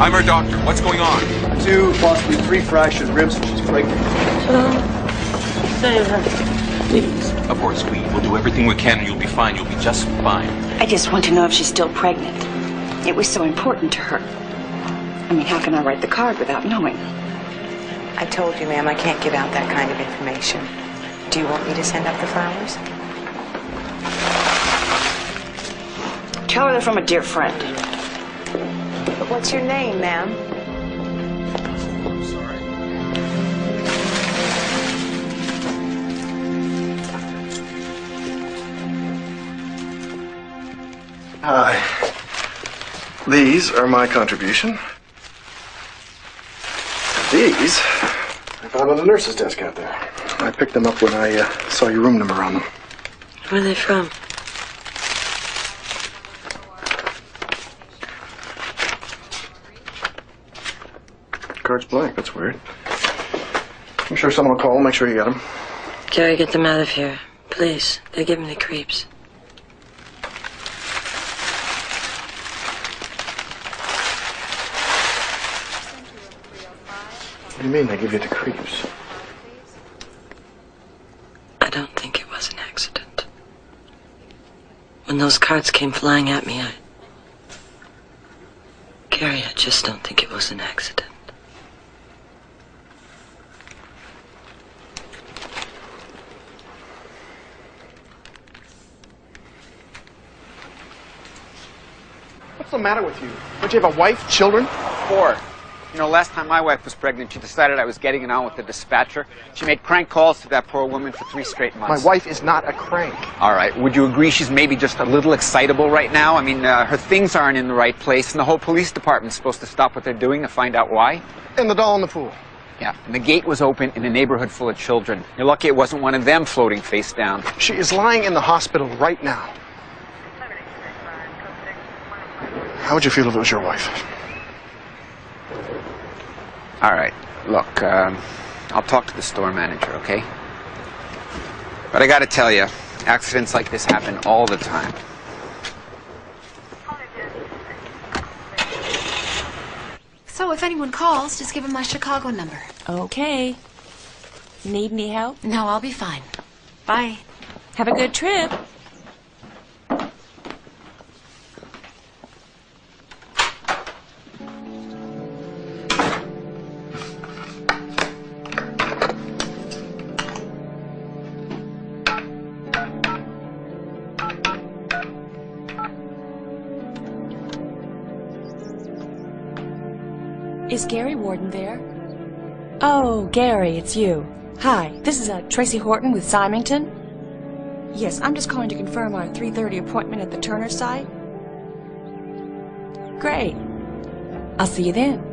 W: I'm her doctor. What's going on?
X: 2, possibly 3 fractured ribs, and she's pregnant.
D: Save her, please.
W: Of course, we will do everything we can and you'll be fine. You'll be just fine.
H: I just want to know if she's still pregnant. It was so important to her. I mean, how can I write the card without knowing?
B: I told you, ma'am, I can't give out that kind of information. Do you want me to send up the flowers?
H: Tell her they're from a dear friend.
B: But what's your name, ma'am?
W: I'm sorry.
E: Hi. These are my contribution. These I found on the nurse's desk out there. I picked them up when I saw your room number on them.
D: Where are they from?
E: Card's blank. That's weird. I'm sure someone will call. Make sure you get them.
D: Gary, get them out of here. Please. They give me the creeps.
E: What do you mean they give you the creeps?
D: I don't think it was an accident. When those cards came flying at me, Gary, I just don't think it was an accident.
A: the matter with you? Don't you have a wife, children?
J: 4. You know, last time my wife was pregnant, she decided I was getting it on with the dispatcher. She made crank calls to that poor woman for 3 straight months.
A: My wife is not a crank.
J: All right. Would you agree she's maybe just a little excitable right now? I mean, her things aren't in the right place, and the whole police department's supposed to stop what they're doing to find out why.
A: And the doll in the pool.
J: Yeah, and the gate was open in a neighborhood full of children. You're lucky it wasn't one of them floating face down.
A: She is lying in the hospital right now. How would you feel if it was your wife?
J: All right. Look, I'll talk to the store manager, okay? But I gotta tell you, accidents like this happen all the time.
V: So if anyone calls, just give them my Chicago number.
T: Okay. Need any help?
V: No, I'll be fine.
T: Bye. Have a good trip.
K: Is Gary Warden there? Oh, Gary, it's you. Hi, this is Tracy Horton with Symington. Yes, I'm just calling to confirm our 3:30 appointment at the Turner site. Great. I'll see you then.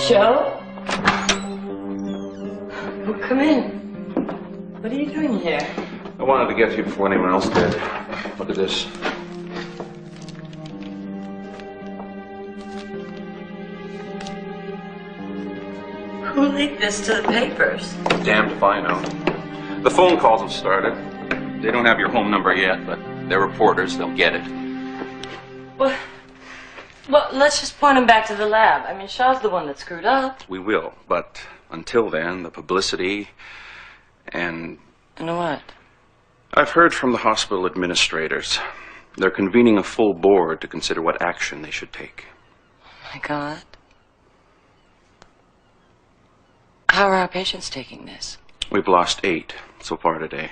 D: Joe? Well, come in. What are you doing here?
O: I wanted to get to you before anyone else did. Look at this.
D: Who leaked this to the papers?
W: Damned if I know. The phone calls have started. They don't have your home number yet, but they're reporters. They'll get it.
D: Well, let's just point him back to the lab. I mean, Shaw's the one that screwed up.
W: We will, but until then, the publicity and...
D: And what?
W: I've heard from the hospital administrators. They're convening a full board to consider what action they should take.
D: My God. How are our patients taking this?
W: We've lost 8 so far today.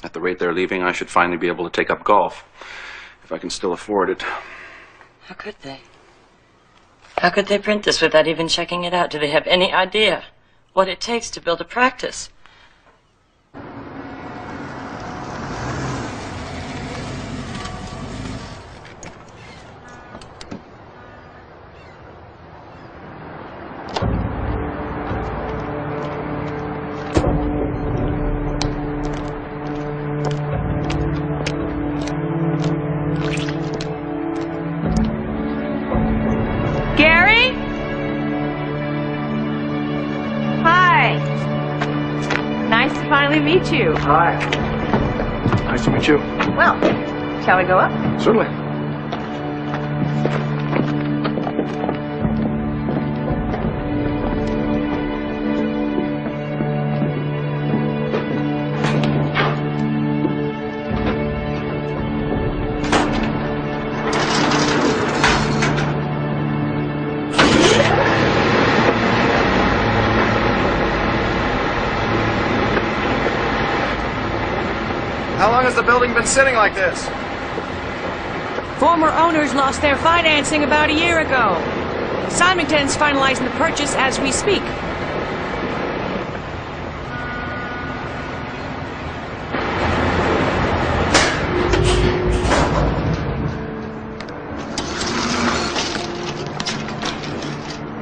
W: At the rate they're leaving, I should finally be able to take up golf, if I can still afford it.
D: How could they? How could they print this without even checking it out? Do they have any idea what it takes to build a practice?
S: Gary? Hi. Nice to finally meet you.
A: Hi. Nice to meet you.
S: Well, shall we go up?
A: Certainly. How long has the building been sitting like this?
K: Former owners lost their financing about a year ago. Symington's finalizing the purchase as we speak.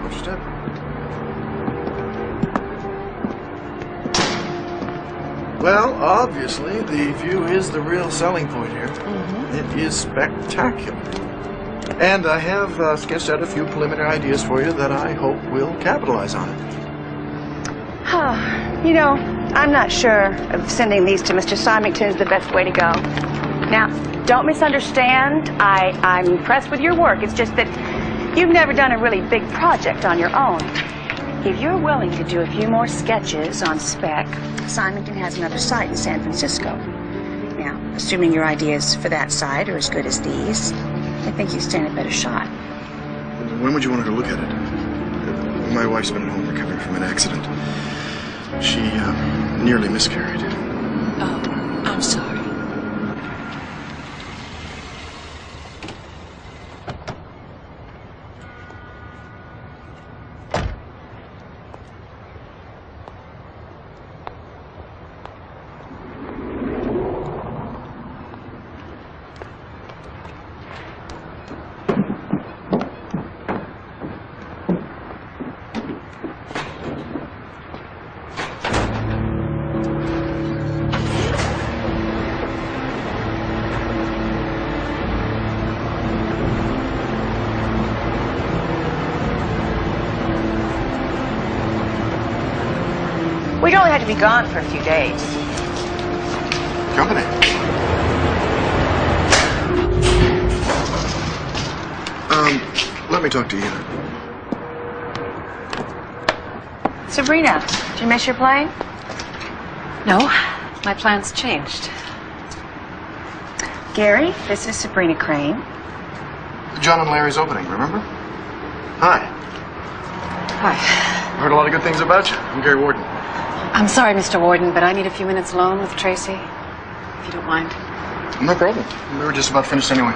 A: Understood. Well, obviously, the view is the real selling point here. It is spectacular. And I have sketched out a few preliminary ideas for you that I hope will capitalize on it.
H: You know, I'm not sure if sending these to Mr. Symington is the best way to go. Now, don't misunderstand. I'm impressed with your work. It's just that you've never done a really big project on your own. If you're willing to do a few more sketches on spec, Symington has another site in San Francisco. Now, assuming your ideas for that site are as good as these, I think you stand a better shot.
A: When would you want her to look at it? My wife's been at home recovering from an accident. She nearly miscarried.
K: Oh, I'm sorry.
H: We'd only have to be gone for a few days.
A: Company. Let me talk to you.
H: Sabrina, did you miss your plane?
F: No, my plans changed.
H: Gary, this is Sabrina Crane.
A: John and Larry's opening, remember? Hi.
F: Hi.
A: Heard a lot of good things about you. I'm Gary Warden.
F: I'm sorry, Mr. Warden, but I need a few minutes alone with Tracy, if you don't mind.
A: No problem. We were just about finished anyway.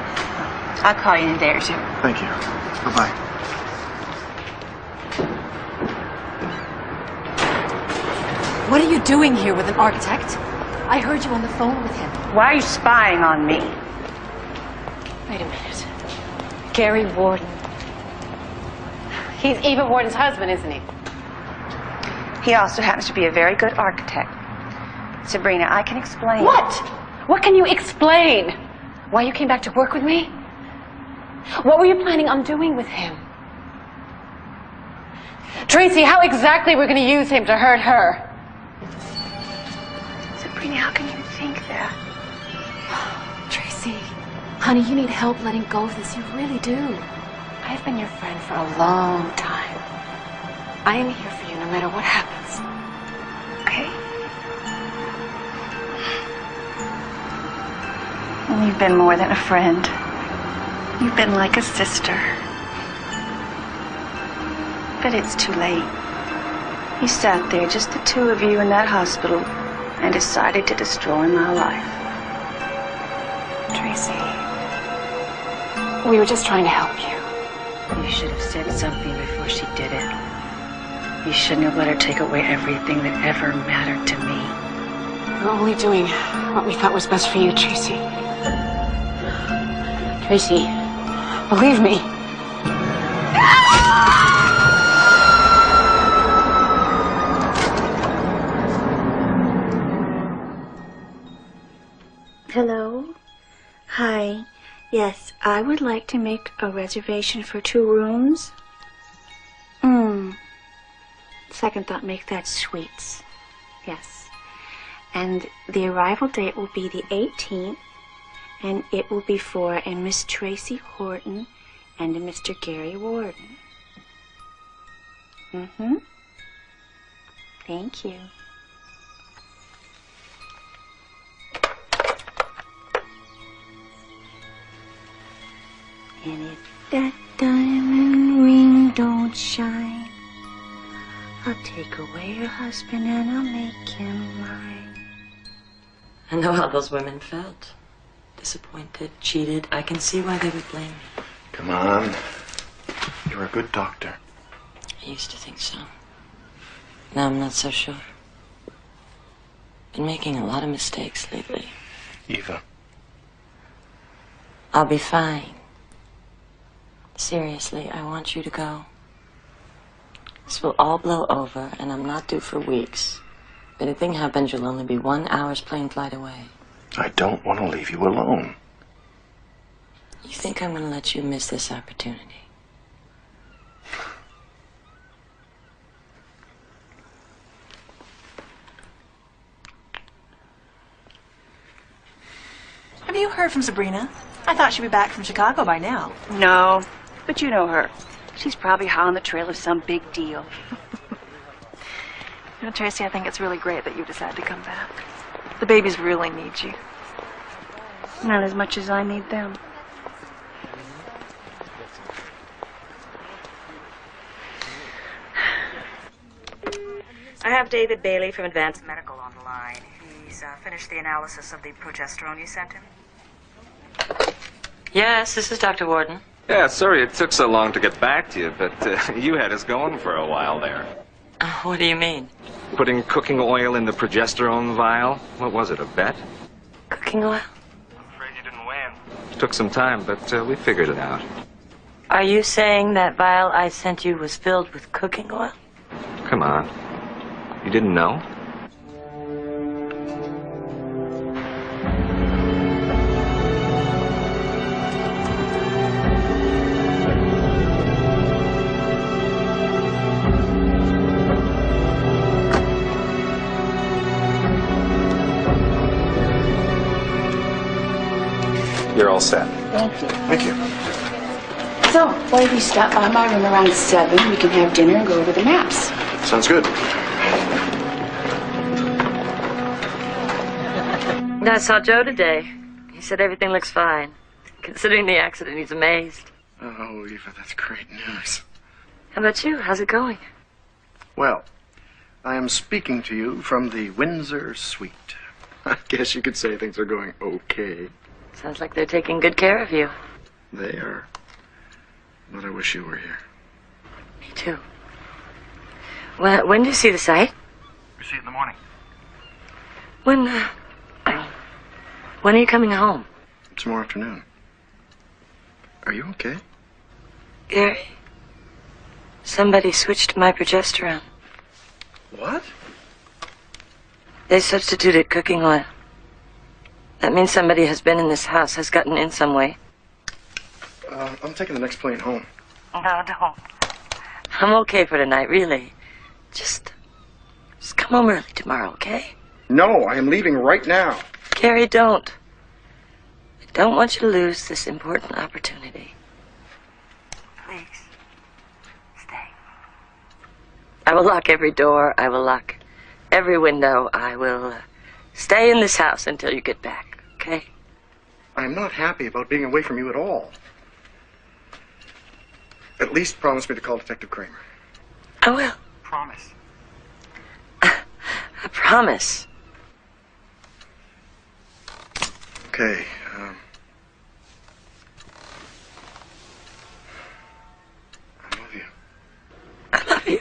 H: I'll call you in a day or two.
A: Thank you. Bye-bye.
F: What are you doing here with an architect? I heard you on the phone with him.
H: Why are you spying on me?
F: Wait a minute. Gary Warden. He's Eva Warden's husband, isn't he?
H: He also happens to be a very good architect. Sabrina, I can explain.
F: What? What can you explain? Why you came back to work with me? What were you planning on doing with him? Tracy, how exactly we're going to use him to hurt her?
H: Sabrina, how can you think that?
F: Tracy, honey, you need help letting go of this. You really do. I've been your friend for a long time. I am here for you no matter what happens.
H: Okay. And you've been more than a friend. You've been like a sister. But it's too late. You sat there, just the two of you in that hospital, and decided to destroy my life.
F: Tracy, we were just trying to help you.
H: You should have said something before she did it. You shouldn't have let her take away everything that ever mattered to me.
F: We're only doing what we thought was best for you, Tracy. Tracy, believe me.
L: Hello? Hi. Yes, I would like to make a reservation for 2 rooms. Second thought, make that suites. Yes. And the arrival date will be the 18th, and it will be for a Miss Tracy Horton and a Mr. Gary Warden. Thank you. And if that diamond ring don't shine, I'll take away your husband and I'll make him mine.
D: I know how those women felt. Disappointed, cheated. I can see why they would blame me.
A: Come on. You're a good doctor.
D: I used to think so. Now I'm not so sure. Been making a lot of mistakes lately.
A: Eva.
D: I'll be fine. Seriously, I want you to go. This will all blow over, and I'm not due for weeks. If anything happens, you'll only be 1 hour's plane flight away.
A: I don't want to leave you alone.
D: You think I'm going to let you miss this opportunity?
H: Have
N: Have you heard from Sabrina? I thought she'd be back from Chicago by now.
H: No, but you know her. She's probably hot on the trail of some big deal.
N: You know, Tracy, I think it's really great that you decided to come back. The babies really need you.
H: Not as much as I need them.
P: I have David Bailey from Advanced Medical on the line. He's finished the analysis of the progesterone you sent him.
D: Yes, this is Dr. Warden.
I: Yeah, sorry it took so long to get back to you, but you had us going for a while there.
D: What do you mean?
I: Putting cooking oil in the progesterone vial? What was it, a bet?
D: Cooking oil?
I: Took some time, but we figured it out.
D: Are you saying that vial I sent you was filled with cooking oil?
I: Come on. You didn't know? You're all set.
F: Thank you.
A: Thank you.
F: So, why don't we stop by my room around 7? We can have dinner and go over the maps.
A: Sounds good.
D: I saw Joe today. He said everything looks fine. Considering the accident, he's amazed.
A: Oh, Eva, that's great news.
D: How about you? How's it going?
A: Well, I am speaking to you from the Windsor Suite. I guess you could say things are going okay.
D: Sounds like they're taking good care of you.
A: They are. But I wish you were here.
D: Me too. Well, when do you see the site?
A: We see it in the morning.
D: When are you coming home?
A: Tomorrow afternoon. Are you okay?
D: Gary, somebody switched my progesterone.
A: What?
D: They substituted cooking oil. That means somebody has been in this house, has gotten in some way.
A: I'm taking the next plane home.
D: No, don't. I'm okay for tonight, really. Just come home early tomorrow, okay?
A: No, I am leaving right now.
D: Gary, don't. I don't want you to lose this important opportunity. Please, stay. I will lock every door. I will lock every window. I will stay in this house until you get back, okay?
A: I'm not happy about being away from you at all. At least promise me to call Detective Kramer.
D: I will.
A: Promise.
D: I promise.
A: Okay, I love you.
D: I love you.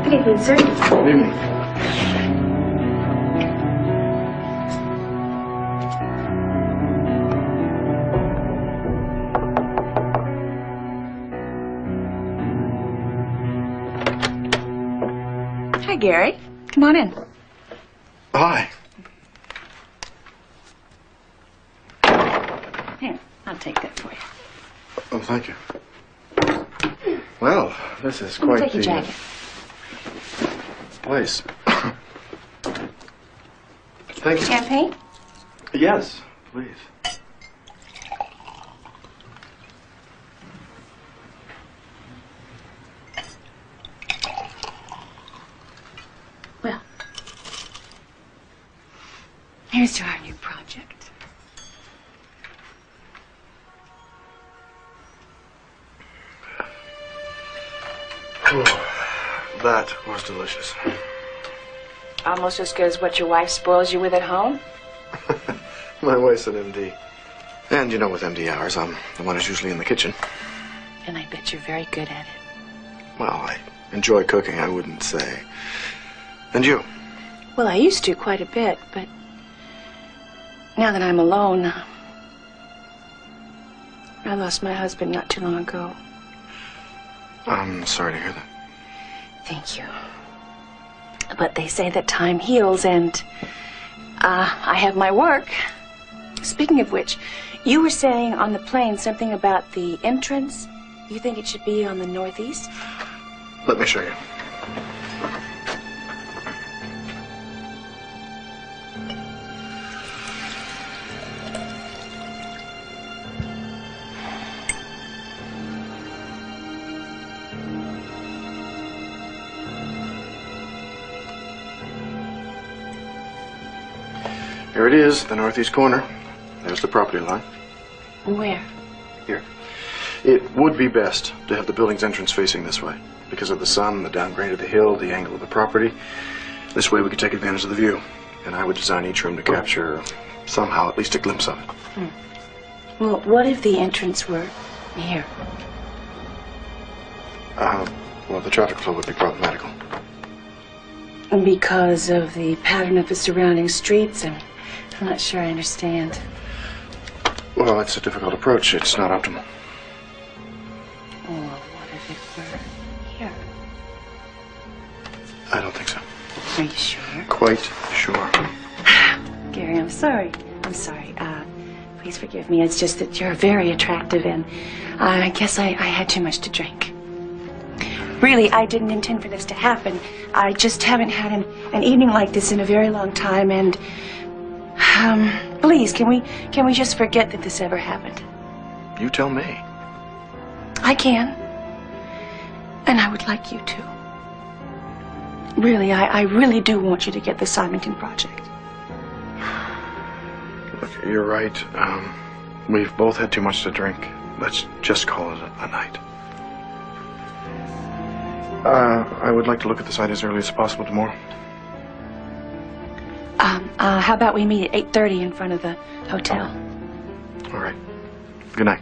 F: Good evening, sir.
A: Good evening.
G: Hi, Gary. Come on in.
A: Hi.
F: Here, I'll take that for you.
A: Oh, thank you. Well, this is
F: Let me
A: quite
F: take your
A: the
F: jacket.
A: place. Thank you.
F: Champagne?
A: Yes, please.
F: Well, here's to our new project.
A: Oh, that was delicious.
F: Almost as good as what your wife spoils you with at home?
A: My wife's an MD. And, you know, with MD hours, I'm the one who's usually in the kitchen.
F: And I bet you're very good at it.
A: Well, I enjoy cooking, I wouldn't say. And you?
F: Well, I used to quite a bit, but now that I'm alone, I lost my husband not too long ago.
A: I'm sorry to hear that.
F: Thank you.
S: But they say that time heals, and I have my work. Speaking of which, you were saying on the plane something about the entrance. You think it should be on the northeast?
A: Let me show you. Here it is, the northeast corner. There's the property line.
S: Where?
A: Here. It would be best to have the building's entrance facing this way because of the sun, the downgrade of the hill, the angle of the property. This way we could take advantage of the view. And I would design each room to capture somehow at least a glimpse of it.
S: Well, what if the entrance were here?
A: Well, the traffic flow would be problematical.
S: Because of the pattern of the surrounding streets? I'm not sure I understand.
A: Well, it's a difficult approach. It's not optimal.
S: Oh, what if it were here?
A: I don't think so.
S: Are you sure?
A: Quite sure.
S: Gary, I'm sorry. I'm sorry. Please forgive me. It's just that you're very attractive, and I guess I had too much to drink. Really, I didn't intend for this to happen. I just haven't had an evening like this in a very long time, and please, can we just forget that this ever happened?
A: You tell me.
S: I can, and I would like you to. Really, I really do want you to get the Symington project.
A: Look, you're right. We've both had too much to drink. Let's just call it a night. I would like to look at the site as early as possible tomorrow.
S: How about we meet at 8:30 in front of the hotel?
A: All right. Good night.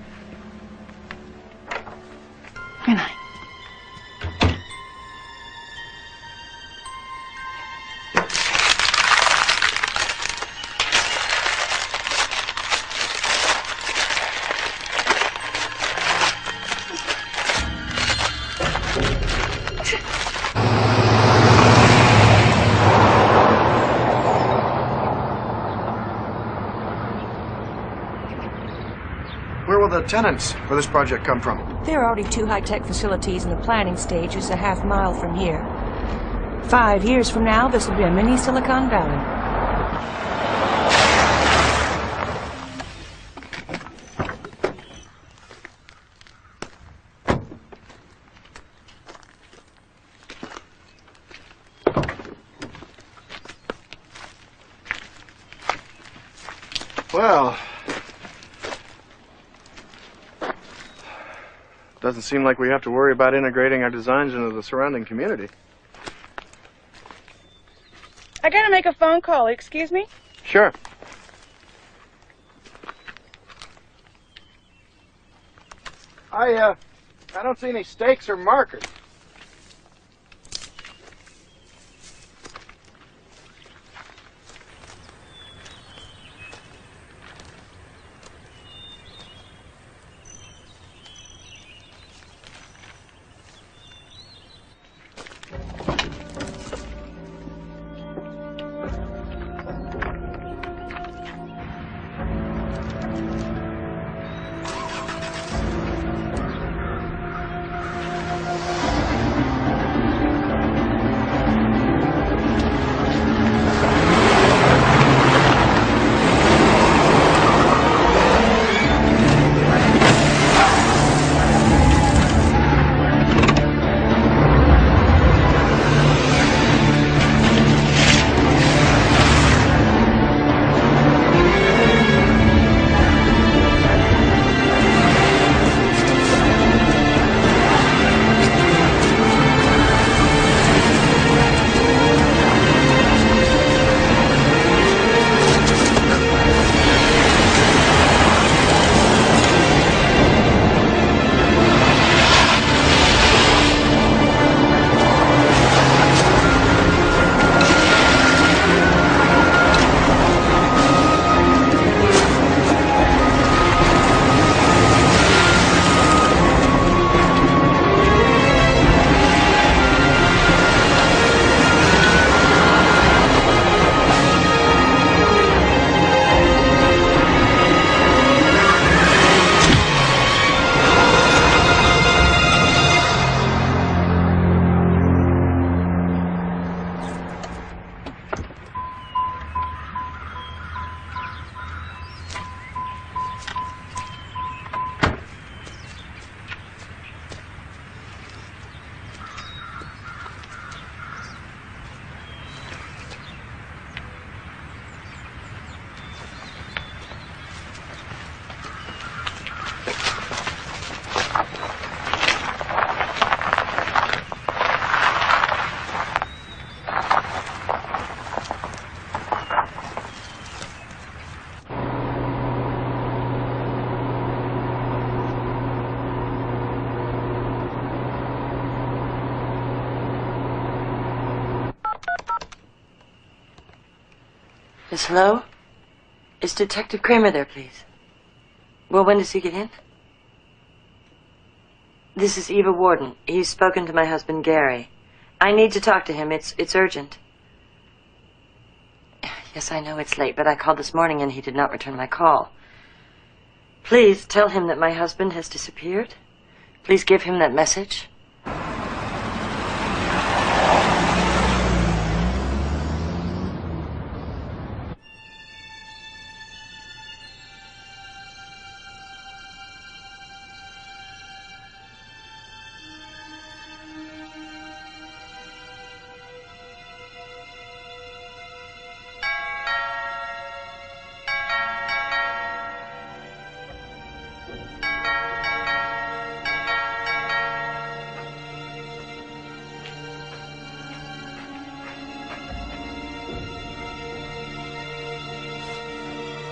S: Good night.
A: Where will the tenants for this project come from?
K: There are already 2 high-tech facilities in the planning stages a half-mile from here. 5 years from now, this will be a mini Silicon Valley.
A: Well, doesn't seem like we have to worry about integrating our designs into the surrounding community.
B: I gotta make a phone call. Excuse me?
A: Sure. I don't see any stakes or markers.
D: Yes, hello? Is Detective Kramer there, please? Well, when does he get in? This is Eva Warden. He's spoken to my husband, Gary. I need to talk to him. It's urgent. Yes, I know it's late, but I called this morning and he did not return my call. Please tell him that my husband has disappeared. Please give him that message.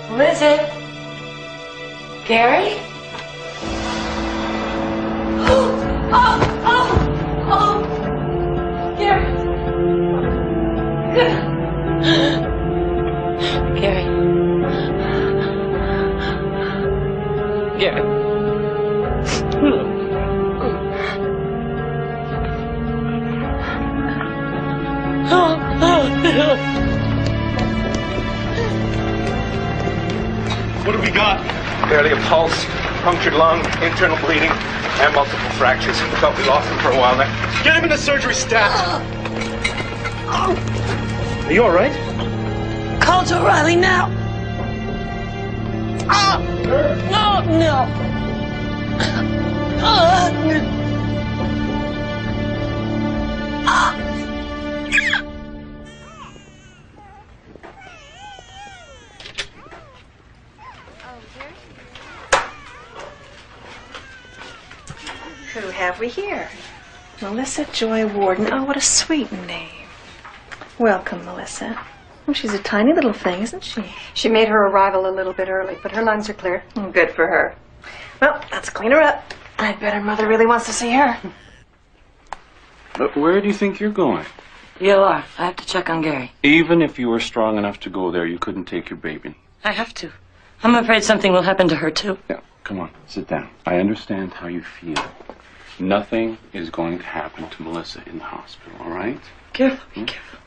D: Who is it? Gary? Gary. Gary. Gary.
X: What have we got?
I: Barely a pulse, punctured lung, internal bleeding, and multiple fractures. We thought we lost him for a while there.
X: Get him in the surgery stat. Are you all right?
K: Call to O'Reilly now. No.
H: Who have we here? Melissa Joy Warden. Oh, what a sweet name. Welcome, Melissa. Oh, she's a tiny little thing, isn't she?
B: She made her arrival a little bit early, but her lungs are clear.
H: Oh, good for her. Well, let's clean her up. I bet her mother really wants to see her.
O: But where do you think you're going?
D: EOR. I have to check on Gary.
O: Even if you were strong enough to go there, you couldn't take your baby.
D: I have to. I'm afraid something will happen to her, too.
O: Yeah, come on, sit down. I understand how you feel. Nothing is going to happen to Melissa in the hospital, all right?
D: Careful, be careful.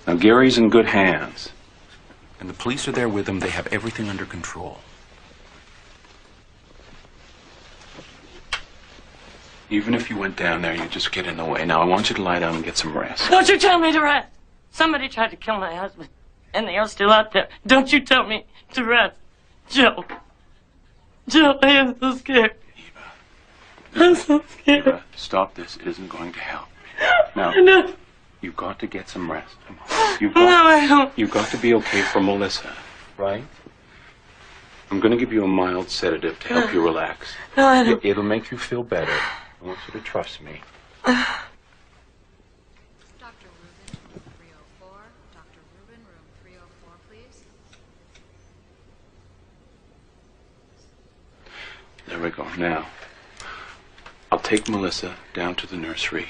O: Now, Gary's in good hands. And the police are there with him. They have everything under control. Even if you went down there, you'd just get in the way. Now, I want you to lie down and get some rest.
D: Don't you tell me to rest. Somebody tried to kill my husband, and they are still out there. Don't you tell me to rest. Joe. Joe, I am so scared. I'm so scared.
O: Eva, stop this. It isn't going to help. Now,
D: No.
O: you've got to get some rest. Come on.
D: No, I don't.
O: You've got to be okay for Melissa, right? I'm going to give you a mild sedative to help you relax.
D: No, I don't.
O: It'll make you feel better. I want you to trust me. There we go. Now, I'll take Melissa down to the nursery.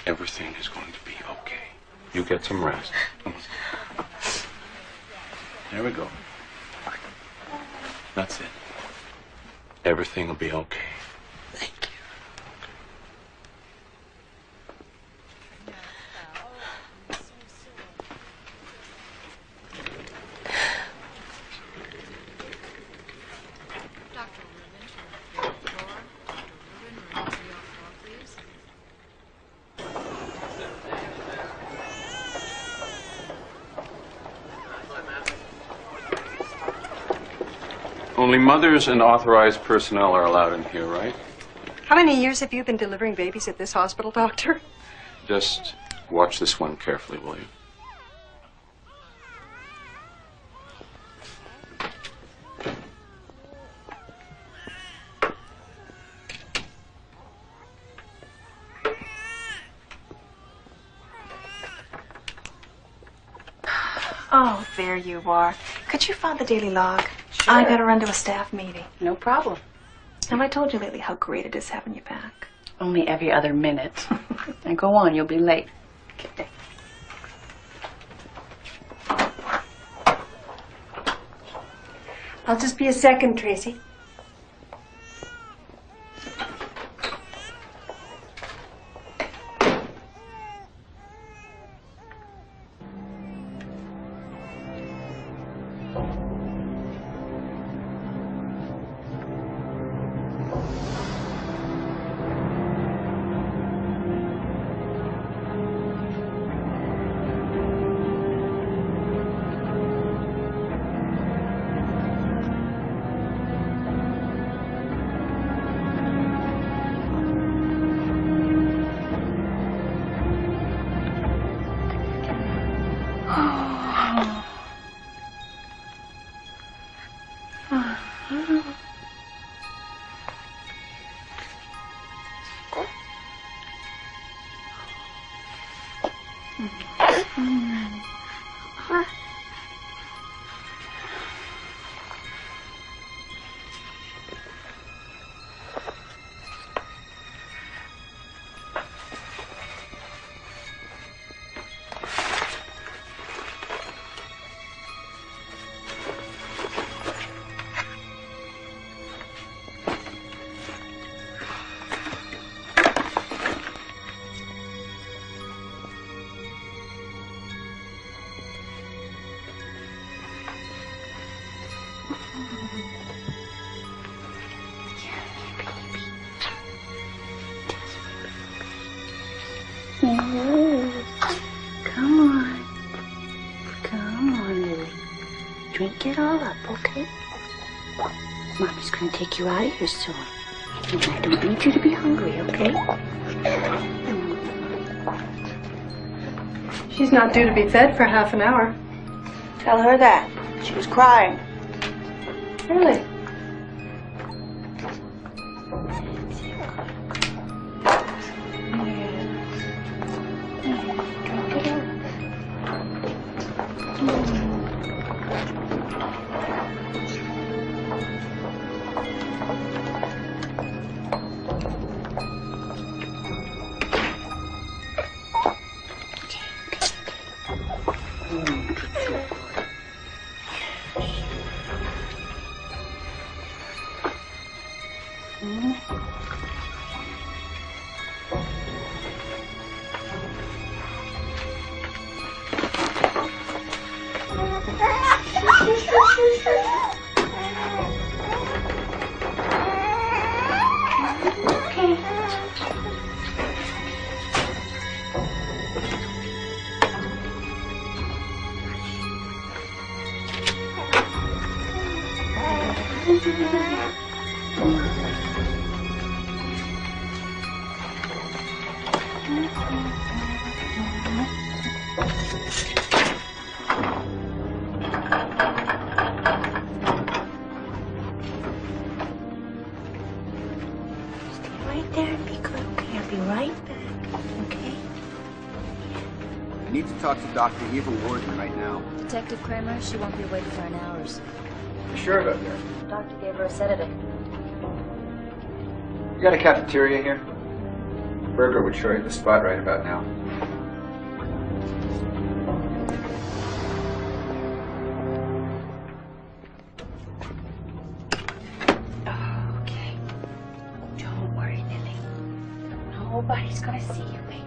O: Everything is going to be okay. You get some rest. Come on. There we go. That's it. Everything will be okay.
D: Thank you.
O: Only mothers and authorized personnel are allowed in here, right?
B: How many years have you been delivering babies at this hospital, Doctor?
O: Just watch this one carefully, will you?
H: Oh, there you are. Could you find the daily log? Sure. I gotta run to a staff meeting.
N: No problem.
H: Have I told you lately how great it is having you back?
N: Only every other minute. And go on, you'll be late.
H: Okay.
V: I'll just be a second, Tracy.
L: Come on. Come on, Lily. Drink it all up, okay? Mommy's gonna take you out of here soon. And I don't need you to be hungry, okay?
V: She's not due to be fed for half an hour.
H: Tell her that. She was crying.
V: Really?
L: Right there and be good, okay? I'll be right back, okay?
M: I need to talk to Dr. Eva Warden right now.
Q: Detective Kramer, she won't be awake for an hours.
M: You sure about that?
Q: The doctor gave her a sedative.
M: You got a cafeteria here? Burger would show you the spot right about now.
L: Okay. Don't worry, Lily. Nobody's gonna see you, baby.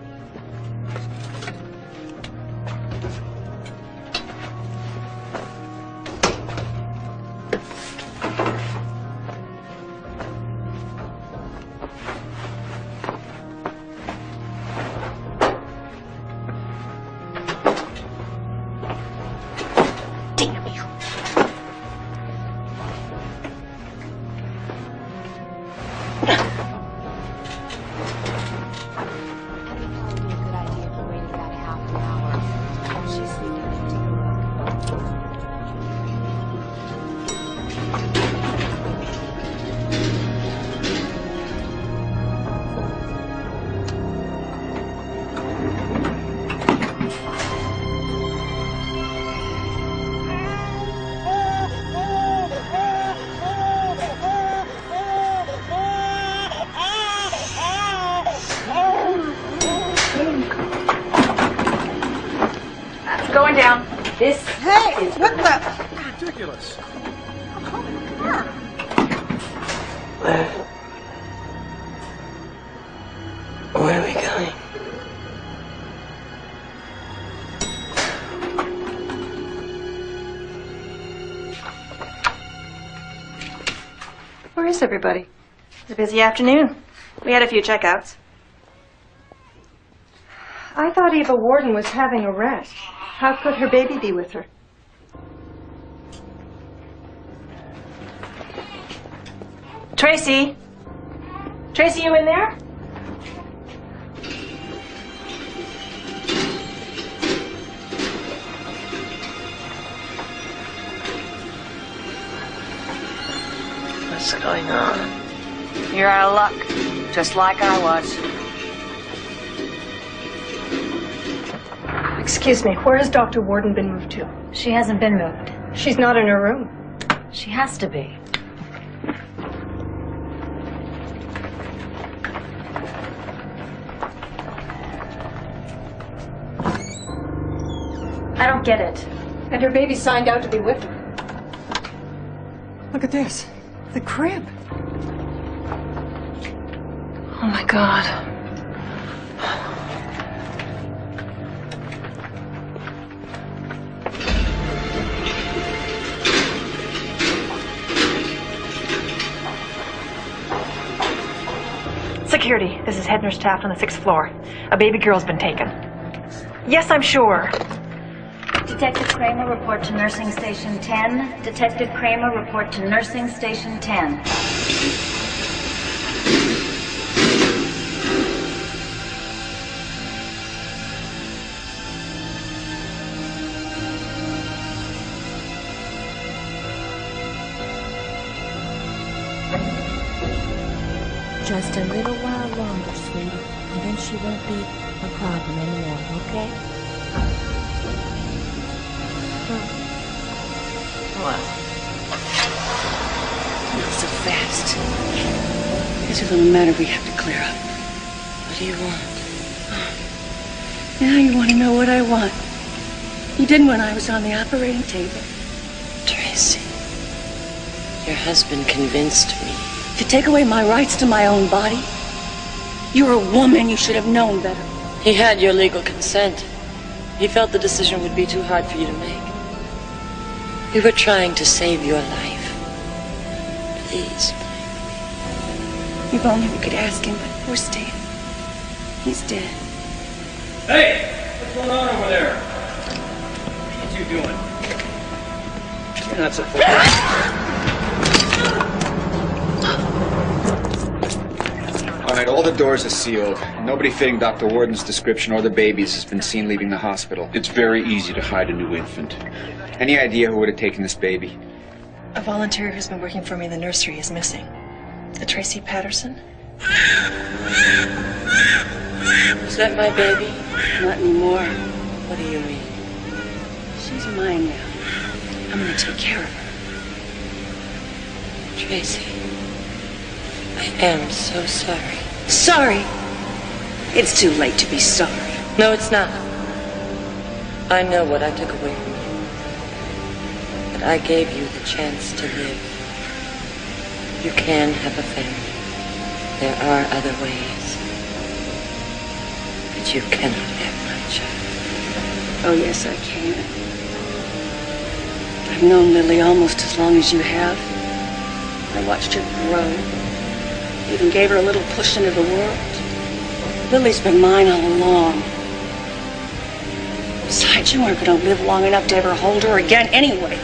H: Going down. This
C: Hey, what the?
A: Ridiculous.
K: Where are we going?
N: Where is everybody?
C: It's a busy afternoon. We had a few checkouts. I thought Eva Warden was having a rest. How could her baby be with her?
S: Tracy? Tracy, you in there?
K: What's going on?
N: You're out of luck, just like I was.
V: Excuse me, where has Dr. Warden been moved to?
Q: She hasn't been moved.
V: She's not in her room.
Q: She has to be. I don't get it.
V: And her baby signed out to be with her.
K: Look at this. The crib. Oh my God.
V: Security, this is head nurse Taft on the 6th floor. A baby girl's been taken. Yes, I'm sure.
Q: Detective Kramer, report to nursing station 10. Detective Kramer, report to nursing station 10.
K: Just a little while longer, sweetie, and then she won't be a problem anymore, okay?
V: What?
K: Not so fast.
V: There's a little matter we have to clear up.
K: What do you want?
V: Now you want to know what I want. You didn't when I was on the operating table.
K: Tracy, your husband convinced me.
V: To take away my rights to my own body? You're a woman. You should have known better.
K: He had your legal consent. He felt the decision would be too hard for you to make. We were trying to save your life. Please.
V: If only we could ask him, but poor Stan. He's dead.
E: Hey! What's going on over there? What are you two doing? You're not supposed
M: All right, all the doors are sealed. Nobody fitting Dr. Warden's description or the babies has been seen leaving the hospital.
W: It's very easy to hide a new infant.
M: Any idea who would have taken this baby?
J: A volunteer who's been working for me in the nursery is missing. A Tracy Patterson?
K: Is that my baby?
V: Not anymore.
K: What do you mean?
V: She's mine now. I'm going to take care of her.
K: Tracy, I am so sorry.
V: Sorry? It's too late to be sorry.
K: No, it's not. I know what I took away from you. But I gave you the chance to live. You can have a family. There are other ways. But you cannot have my child.
V: Oh, yes, I can. I've known Lily almost as long as you have. I watched her grow. Even gave her a little push into the world. Lily's been mine all along. Besides, you weren't going to live long enough to ever hold her again anyway.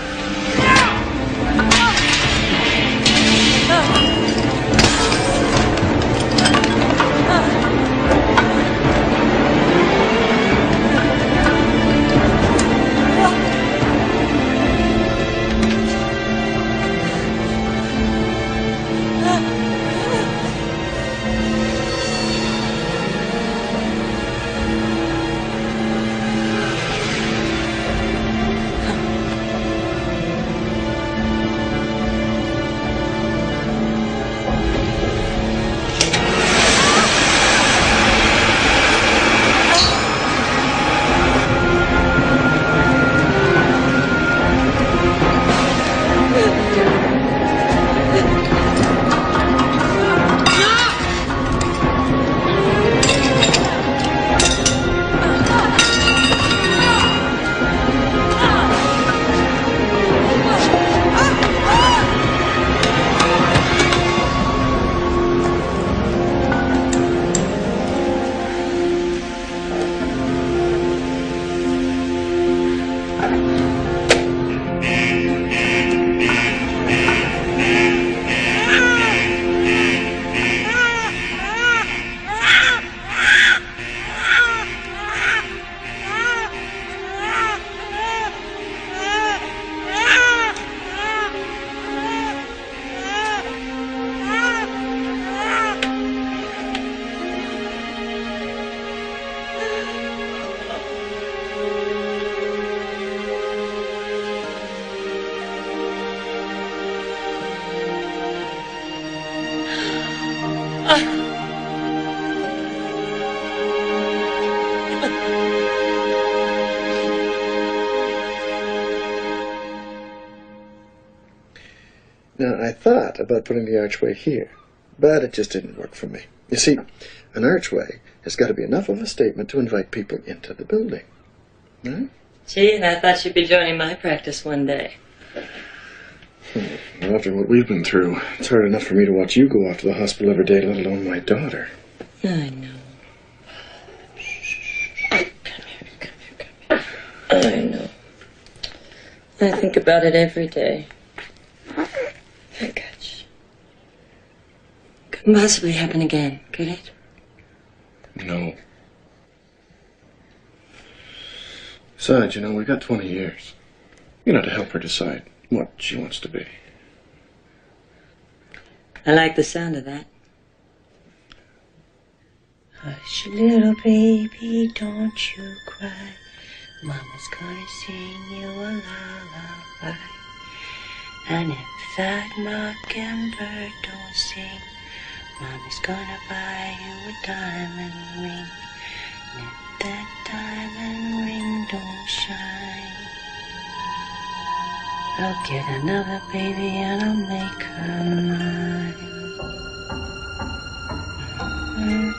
A: Now, I thought about putting the archway here, but it just didn't work for me. You see, an archway has got to be enough of a statement to invite people into the building. Right?
D: Gee, and I thought you'd be joining my practice one day.
A: Well, after what we've been through, it's hard enough for me to watch you go off to the hospital every day, let alone my daughter.
D: I know. I know. I think about it every day. My gosh. Couldn't possibly happen again, could it?
A: No. Besides, we got 20 years. To help her decide what she wants to be.
D: I like the sound of that. Hush, little baby, don't you cry. Mama's gonna sing you a lullaby. And if that mockingbird don't sing, Mama's gonna buy you a diamond ring. And if that diamond ring don't shine, I'll get another baby and I'll make her mine.